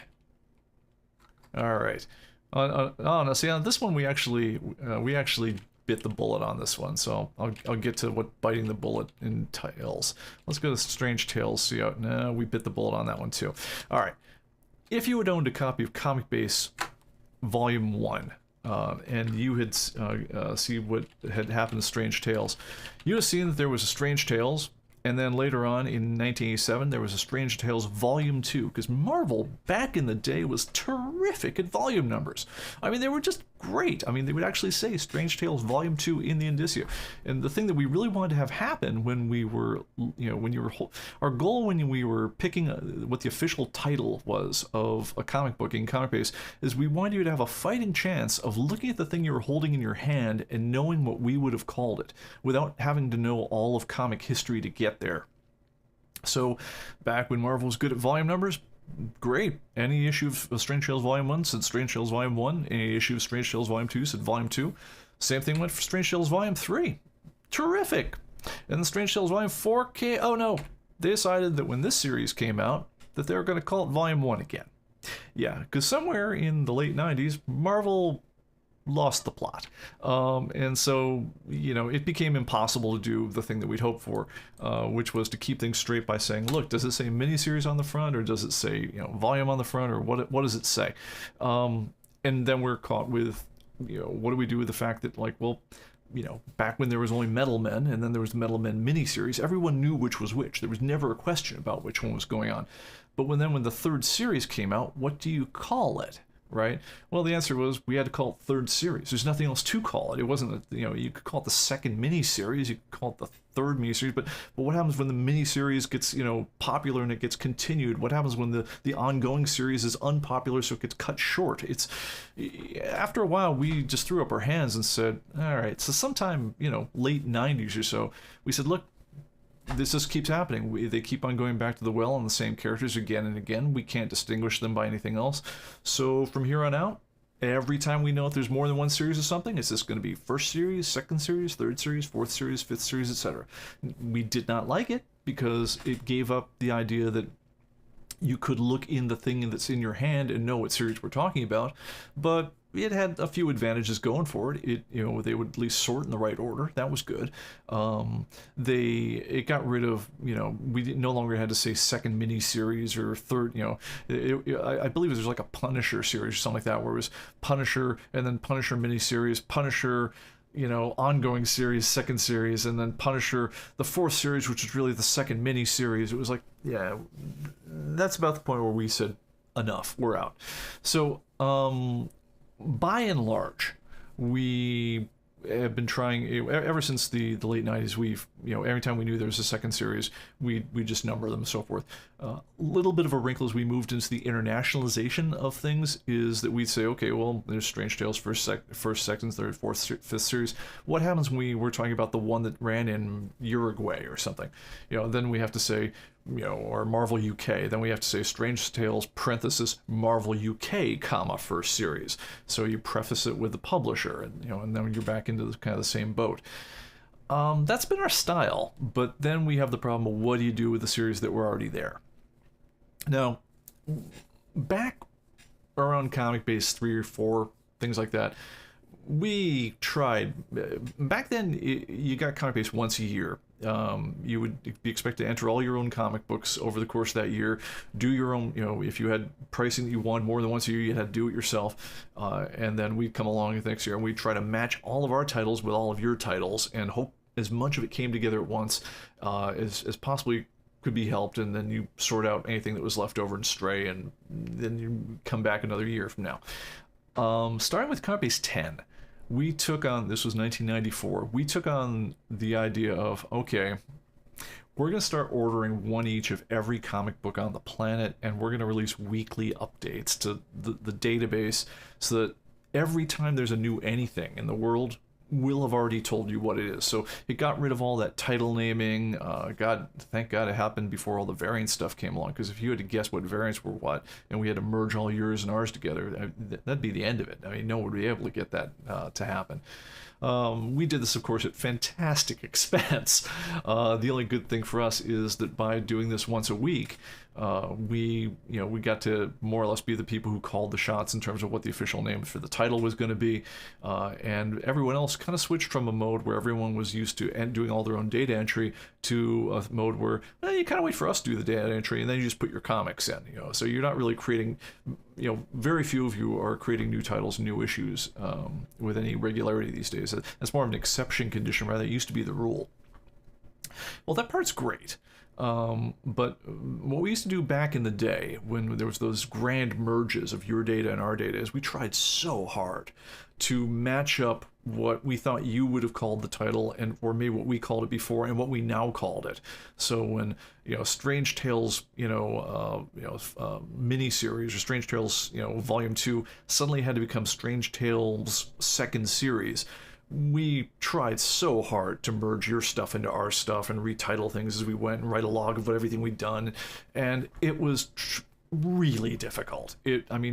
S1: All right. Now see, on this one we actually bit the bullet on this one. So I'll get to what biting the bullet entails. Let's go to Strange Tales. See how? No, we bit the bullet on that one too. All right. If you had owned a copy of ComicBase Volume 1, and you had see what had happened to Strange Tales, you would have seen that there was a Strange Tales, and then later on in 1987 there was a Strange Tales Volume 2, because Marvel back in the day was terrific at volume numbers. I mean, they were just great. I mean, they would actually say Strange Tales Volume 2 in the indicia. And the thing that we really wanted to have happen when we were, our goal when we were picking what the official title was of a comic book in ComicBase is we wanted you to have a fighting chance of looking at the thing you were holding in your hand and knowing what we would have called it without having to know all of comic history to get there. So back when Marvel was good at volume numbers, great. Any issue of Strange Tales Volume 1 said Strange Tales Volume 1. Any issue of Strange Tales Volume 2 said Volume 2. Same thing went for Strange Tales Volume 3. Terrific. And the Strange Tales Volume 4K, oh no, they decided that when this series came out, that they were going to call it Volume 1 again. Yeah, because somewhere in the late 90s, Marvel lost the plot. And so, you know, it became impossible to do the thing that we'd hoped for, which was to keep things straight by saying, look, does it say miniseries on the front, or does it say, you know, volume on the front, or what does it say? And then we're caught with, you know, what do we do with the fact that, like, well, you know, back when there was only Metal Men, and then there was the Metal Men miniseries, everyone knew which was which. There was never a question about which one was going on. But when the third series came out, what do you call it? Right? Well, the answer was we had to call it third series. There's nothing else to call it. It wasn't, you know, you could call it the second mini-series, you could call it the third mini-series, but what happens when the mini-series gets, you know, popular and it gets continued? What happens when the ongoing series is unpopular, so it gets cut short? It's, after a while, we just threw up our hands and said, all right, so sometime, you know, late 90s or so, we said, look, this just keeps happening. They keep on going back to the well on the same characters again and again. We can't distinguish them by anything else. So from here on out, every time we know if there's more than one series of something, it's just going to be first series, second series, third series, fourth series, fifth series, etc. We did not like it because it gave up the idea that you could look in the thing that's in your hand and know what series we're talking about, but it had a few advantages going for it. It, you know, they would at least sort in the right order. That was good. It got rid of, you know, we no longer had to say second mini series or third. You know, I believe there's like a Punisher series or something like that, where it was Punisher and then Punisher mini series, Punisher, you know, ongoing series, second series, and then Punisher, the fourth series, which is really the second mini series. It was like, yeah, that's about the point where we said, enough, we're out. So, by and large, we have been trying, ever since the late 90s, we've, you know, every time we knew there was a second series, we just number them and so forth. Little bit of a wrinkle as we moved into the internationalization of things is that we'd say, okay, well, there's Strange Tales first, second, third, fourth, fifth series. What happens when we're talking about the one that ran in Uruguay or something? You know, then we have to say, you know, or Marvel UK, then we have to say Strange Tales parenthesis Marvel UK comma first series. So you preface it with the publisher, and, you know, and then you're back into kind of the same boat. That's been our style, but then we have the problem of what do you do with the series that were already there? Now, back around ComicBase 3 or 4, things like that, we tried. Back then, you got ComicBase once a year. You would be expected to enter all your own comic books over the course of that year, do your own, you know, if you had pricing that you wanted more than once a year, you had to do it yourself, and then we'd come along the next year and we'd try to match all of our titles with all of your titles and hope as much of it came together at once as possibly could be helped, and then you sort out anything that was left over and stray, and then you come back another year from now. Starting with ComicBase 10, we took on, this was 1994, we took on the idea of, okay, we're going to start ordering one each of every comic book on the planet, and we're going to release weekly updates to the database so that every time there's a new anything in the world, we'll have already told you what it is. So it got rid of all that title naming. Thank God it happened before all the variant stuff came along, because if you had to guess what variants were what, and we had to merge all yours and ours together, that'd be the end of it. I mean, no one would be able to get that to happen. We did this, of course, at fantastic expense. The only good thing for us is that by doing this once a week, we got to more or less be the people who called the shots in terms of what the official name for the title was going to be, and everyone else kind of switched from a mode where everyone was used to doing all their own data entry to a mode where you kind of wait for us to do the data entry, and then you just put your comics in. You know, so you're not really creating. You know, very few of you are creating new titles, new issues with any regularity these days. That's more of an exception condition, rather. It used to be the rule. Well, that part's great. But what we used to do back in the day when there was those grand merges of your data and our data is we tried so hard to match up what we thought you would have called the title, and or maybe what we called it before and what we now called it. So when, you know, Strange Tales, mini-series, or Strange Tales, Volume 2 suddenly had to become Strange Tales second series, we tried so hard to merge your stuff into our stuff and retitle things as we went and write a log of everything we'd done, and it was really difficult.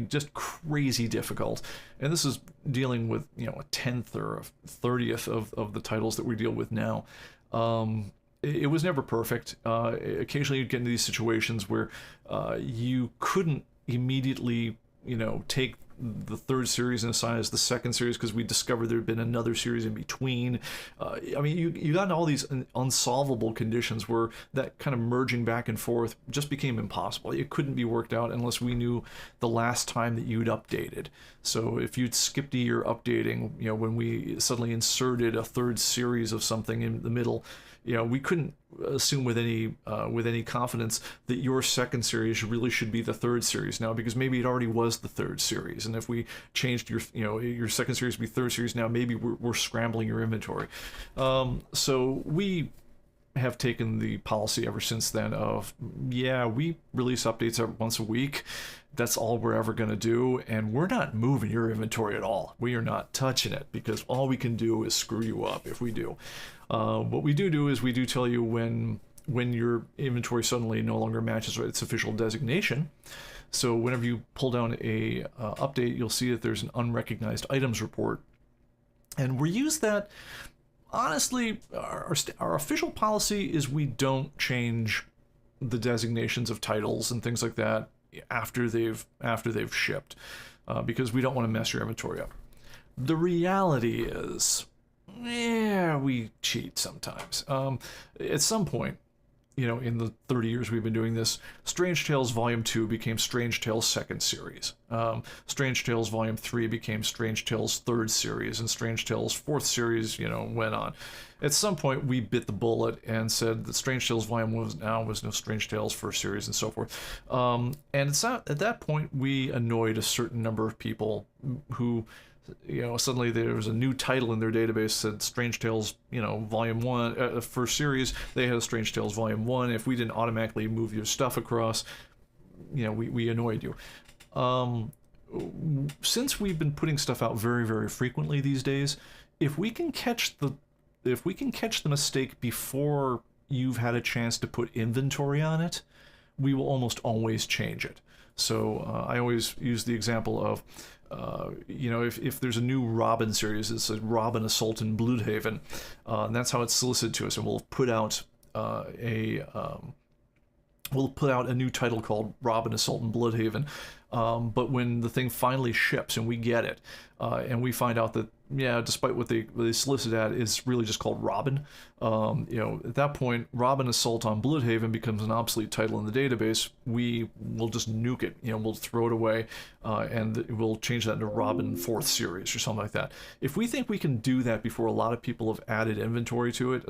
S1: Just crazy difficult. And this is dealing with, a 10th or a 30th of the titles that we deal with now. It was never perfect. Occasionally you'd get into these situations where you couldn't immediately, take the third series and assign it as the second series because we discovered there had been another series in between. I mean, you got into all these unsolvable conditions where that kind of merging back and forth just became impossible. It couldn't be worked out unless we knew the last time that you'd updated. So if you'd skipped a year updating, when we suddenly inserted a third series of something in the middle, we couldn't assume with any confidence that your second series really should be the third series now, because maybe it already was the third series, and if we changed your second series to be third series now, maybe we're scrambling your inventory. So we have taken the policy ever since then of, we release updates once a week. That's all we're ever going to do, and we're not moving your inventory at all. We are not touching it, because all we can do is screw you up if we do. What we do is we do tell you when your inventory suddenly no longer matches its official designation. So whenever you pull down a update, you'll see that there's an unrecognized items report, and we use that. Honestly, our official policy is we don't change the designations of titles and things like that after they've shipped, because we don't want to mess your inventory up. The reality is, we cheat sometimes. At some point, in the 30 years we've been doing this, Strange Tales Volume 2 became Strange Tales Second Series. Strange Tales Volume 3 became Strange Tales Third Series, and Strange Tales Fourth Series, went on. At some point, we bit the bullet and said that Strange Tales Volume 1 was no Strange Tales First Series, and so forth. And it's not, at that point, we annoyed a certain number of people who, suddenly there was a new title in their database that said Strange Tales, Volume 1, First Series. They had a Strange Tales Volume 1. If we didn't automatically move your stuff across, we annoyed you. Since we've been putting stuff out very, very frequently these days, if we can catch the mistake before you've had a chance to put inventory on it, we will almost always change it. So I always use the example of, if there's a new Robin series, it's a Robin Assault in Bloodhaven, and that's how it's solicited to us, and we'll put out a new title called Robin Assault in Bloodhaven. But when the thing finally ships and we get it, and we find out that, despite what they solicit at, it's really just called Robin. At that point, Robin Assault on Bloodhaven becomes an obsolete title in the database. We will just nuke it. We'll throw it away, and we'll change that into Robin Fourth Series or something like that. If we think we can do that before a lot of people have added inventory to it,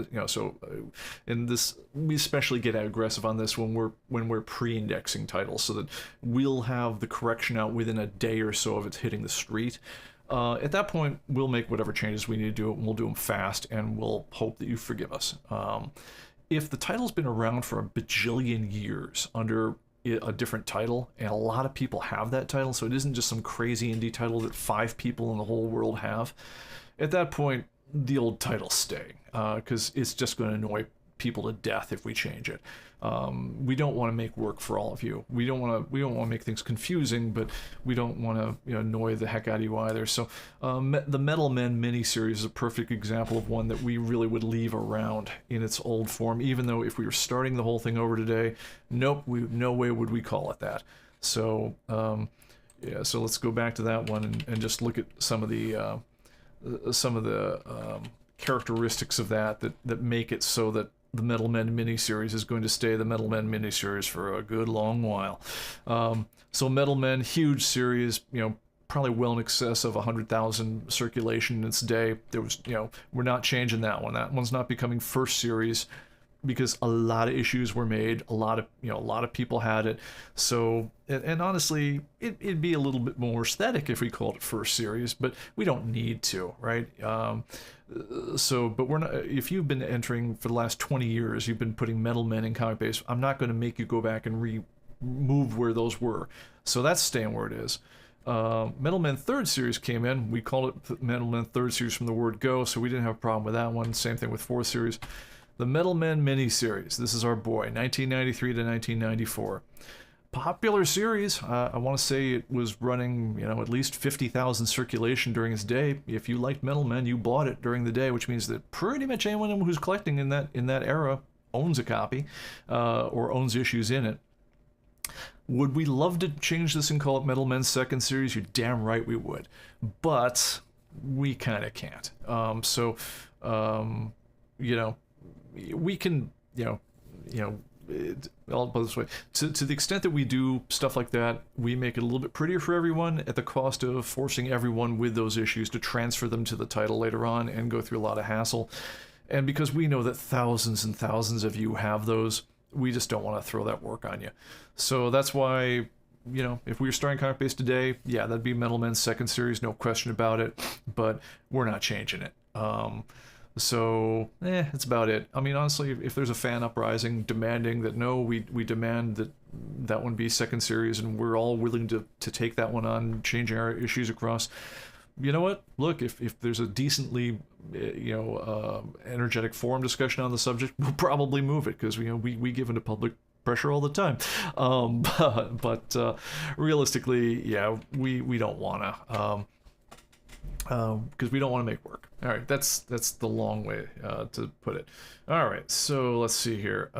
S1: in this, we especially get aggressive on this when we're pre-indexing titles, so that we'll have the correction out within a day or so of it hitting the street. At that point, we'll make whatever changes we need to do, and we'll do them fast, and we'll hope that you forgive us. If the title's been around for a bajillion years under a different title, and a lot of people have that title, so it isn't just some crazy indie title that 5 people in the whole world have, at that point, the old title's staying, because it's just going to annoy people to death if we change it. We don't want to make work for all of you. We don't want to make things confusing, but we don't want to annoy the heck out of you either. So the Metal Men miniseries is a perfect example of one that we really would leave around in its old form, even though if we were starting the whole thing over today, no way would we call it that. So so let's go back to that one and just look at some of the characteristics of that make it so that the Metal Men miniseries is going to stay the Metal Men miniseries for a good long while. So Metal Men, huge series, probably well in excess of 100,000 circulation in its day. There was, we're not changing that one. That one's not becoming first series because a lot of issues were made. A lot of people had it. So, and honestly, it'd be a little bit more aesthetic if we called it first series, but we don't need to, right? But we're not. If you've been entering for the last 20 years, you've been putting Metal Men in ComicBase. I'm not going to make you go back and remove where those were. So that's staying where it is. Metal Men Third Series came in. We called it Metal Men Third Series from the word go, so we didn't have a problem with that one. Same thing with Fourth Series. The Metal Men miniseries. This is our boy, 1993 to 1994. popular series. I want to say it was running, at least 50,000 circulation during its day. If you liked Metal Men, you bought it during the day, which means that pretty much anyone who's collecting in that era owns a copy, or owns issues in it. Would we love to change this and call it Metal Men Second Series? You're damn right we would, but we kind of can't. We can, I'll put it this way, to the extent that we do stuff like that, we make it a little bit prettier for everyone at the cost of forcing everyone with those issues to transfer them to the title later on and go through a lot of hassle. And because we know that thousands and thousands of you have those, we just don't want to throw that work on you. So that's why, if we were starting ComicBase today, yeah, that'd be Metal Men Second Series, no question about it, but we're not changing it. That's about it. I mean, honestly, if there's a fan uprising demanding that, no, we demand that one be Second Series, and we're all willing to take that one on, changing our issues across, you know what? Look, if there's a decently, energetic forum discussion on the subject, we'll probably move it, because we give into public pressure all the time. But realistically, yeah, we don't want to. Because we don't want to make work. All right, that's the long way to put it. All right, so let's see here.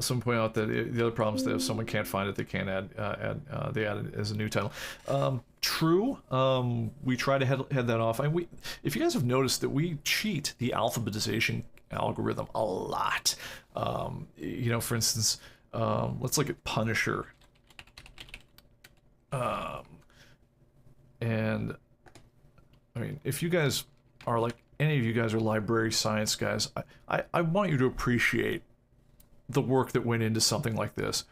S1: Someone point out that the other problem is that if someone can't find it, they can't they add it as a new title. True. We try to head that off. If you guys have noticed that we cheat the alphabetization algorithm a lot. For instance, let's look at Punisher. And I mean, if you guys are like, any of you guys are library science guys, I want you to appreciate the work that went into something like this.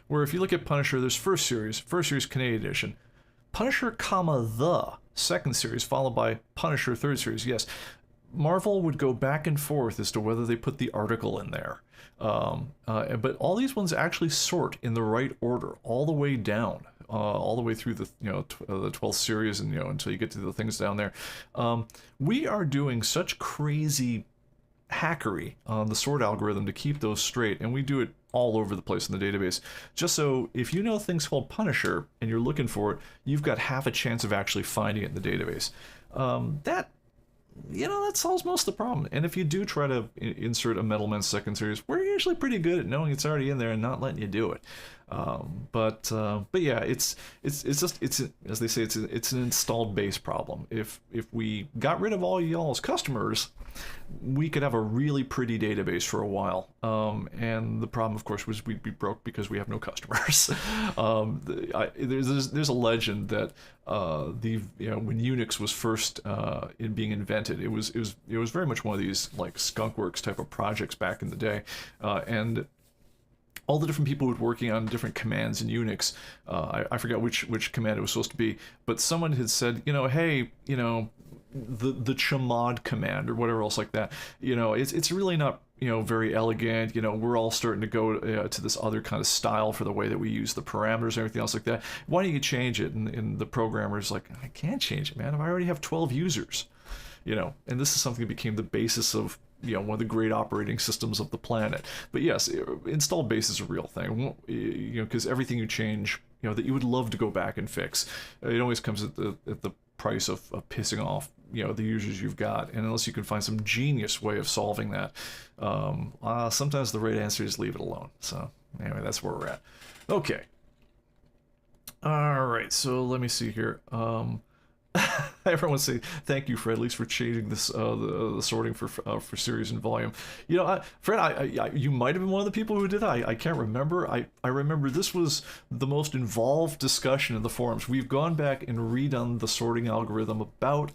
S1: Where if you look at Punisher, there's first series Canadian edition, Punisher, the second series, followed by Punisher third series. Yes, Marvel would go back and forth as to whether they put the article in there. But all these ones actually sort in the right order, all the way down, all the way through the the 12th series, and until you get to the things down there. We are doing such crazy hackery on the sort algorithm to keep those straight, and we do it all over the place in the database. Just so if you know things called Punisher and you're looking for it, you've got half a chance of actually finding it in the database. That solves most of the problem. And if you do try to insert a Metal Men Second Series, we're usually pretty good at knowing it's already in there and not letting you do it. But yeah, it's just, as they say, it's an installed base problem. If we got rid of all y'all's customers, we could have a really pretty database for a while. And the problem, of course, was we'd be broke because we have no customers. There's a legend that when Unix was first being invented, it was very much one of these like skunkworks type of projects back in the day, and all the different people who were working on different commands in Unix, I forgot which command it was supposed to be, but someone had said, hey, the chmod command or whatever else like that, it's really not very elegant. We're all starting to go to this other kind of style for the way that we use the parameters and everything else like that. Why don't you change it? And the programmer's like, I can't change it, man. I already have 12 users. And this is something that became the basis of one of the great operating systems of the planet. But yes, installed base is a real thing, because everything you change, that you would love to go back and fix, it always comes at the price of pissing off the users you've got. And unless you can find some genius way of solving that, sometimes the right answer is leave it alone. So anyway, that's where we're at. Okay, all right, so let me see here. Everyone say thank you, Fred, at least for changing this the sorting for series and volume. Fred, you might have been one of the people who did that. I can't remember. I remember this was the most involved discussion in the forums. We've gone back and redone the sorting algorithm about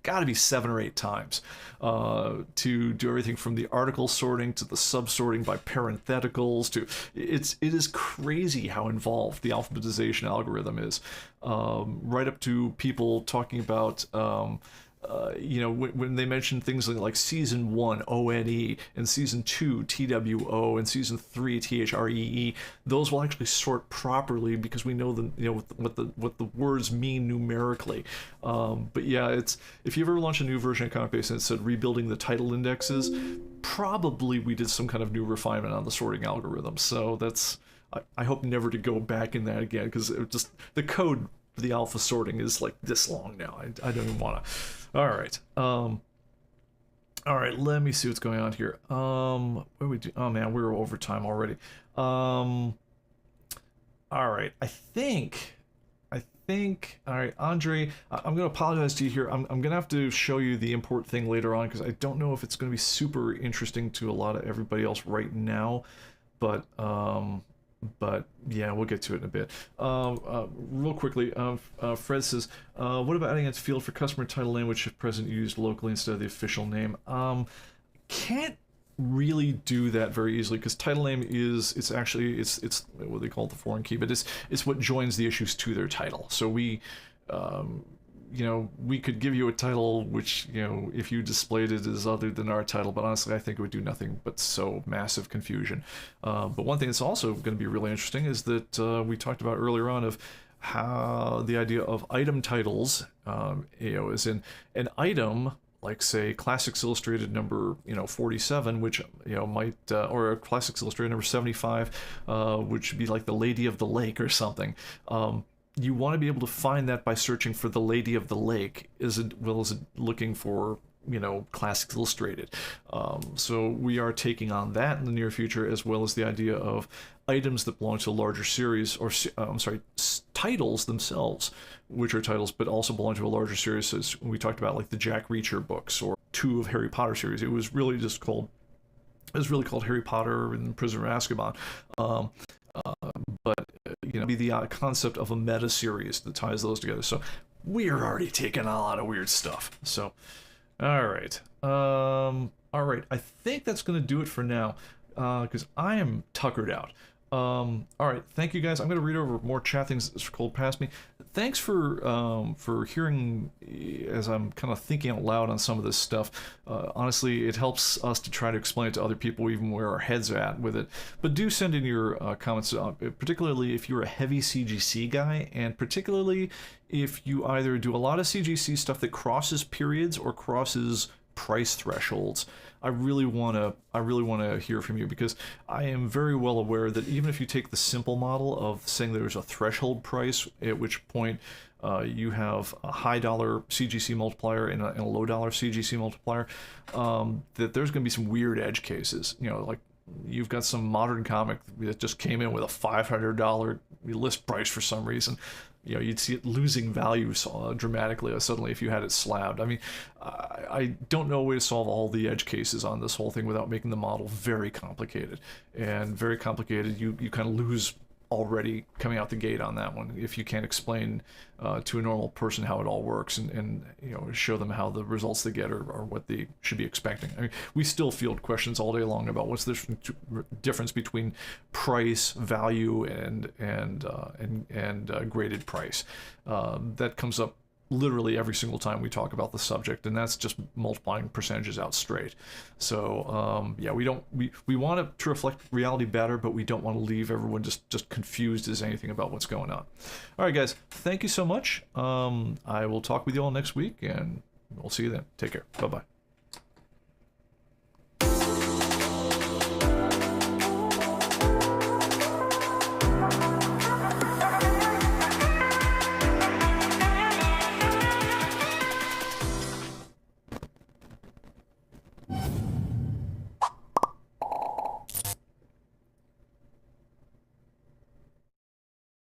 S1: gotta be 7 or 8 times to do everything from the article sorting to the sub-sorting by parentheticals to it is crazy how involved the alphabetization algorithm is, right up to people talking about you know, when they mention things like season 1 ONE and season 2 TWO and season 3 THREE, those will actually sort properly because we know the, you know, what the words mean numerically. But yeah, it's, if you ever launch a new version of ComicBase and it said rebuilding the title indexes, probably we did some kind of new refinement on the sorting algorithm. So that's, I hope never to go back in that again, because it just, the code for the alpha sorting is like this long now. I don't even want to. All right. All right, let me see what's going on here. What do we do? Oh man, we're over time already. All right, I think, all right, Andre, I'm gonna apologize to you here. I'm gonna have to show you the import thing later on because I don't know if it's gonna be super interesting to a lot of everybody else right now, but yeah, we'll get to it in a bit. Real quickly, Fred says, what about adding a field for customer title name which if present used locally instead of the official name? Can't really do that very easily because title name is, it's actually, it's what they call the foreign key, but it's what joins the issues to their title. So we, you know, we could give you a title which, you know, if you displayed it as other than our title, but honestly I think it would do nothing but sow massive confusion. But one thing that's also going to be really interesting is that we talked about earlier on of how the idea of item titles, you know, is in an item like say Classics Illustrated number, you know, 47, which, you know, might, or a Classics Illustrated number 75, which would be like the Lady of the Lake or something. You want to be able to find that by searching for the Lady of the Lake, as well as looking for, you know, Classics Illustrated. So we are taking on that in the near future, as well as the idea of items that belong to a larger series, or I'm sorry, titles themselves, which are titles but also belong to a larger series. As we talked about, like the Jack Reacher books or 2 of Harry Potter series. It was really just called, it was really called Harry Potter and Prisoner of Azkaban. But you know, be the concept of a meta series that ties those together. So we are already taking a lot of weird stuff. So, all right, I think that's gonna do it for now, because I am tuckered out. All right, thank you guys. I'm gonna read over more chat things that scrolled past me. Thanks for hearing as I'm kind of thinking out loud on some of this stuff. Honestly, it helps us to try to explain it to other people, even where our heads are at with it. But do send in your comments, particularly if you're a heavy CGC guy, and particularly if you either do a lot of CGC stuff that crosses periods or crosses price thresholds. I really want to hear from you, because I am very well aware that even if you take the simple model of saying there's a threshold price, at which point you have a high dollar CGC multiplier and a low dollar CGC multiplier, that there's going to be some weird edge cases. You know, like you've got some modern comic that just came in with a $500 list price for some reason. You know, you'd see it losing value dramatically suddenly if you had it slabbed. I mean, I don't know a way to solve all the edge cases on this whole thing without making the model very complicated. And very complicated, you kind of lose already coming out the gate on that one if you can't explain to a normal person how it all works, and you know, show them how the results they get are what they should be expecting. I mean, we still field questions all day long about what's the difference between price, value, and graded price. That comes up literally every single time we talk about the subject, and that's just multiplying percentages out straight. So yeah, we want it to reflect reality better, but we don't want to leave everyone just confused as anything about what's going on. All right, guys, thank you so much. I will talk with you all next week, and we'll see you then. Take care. Bye-bye.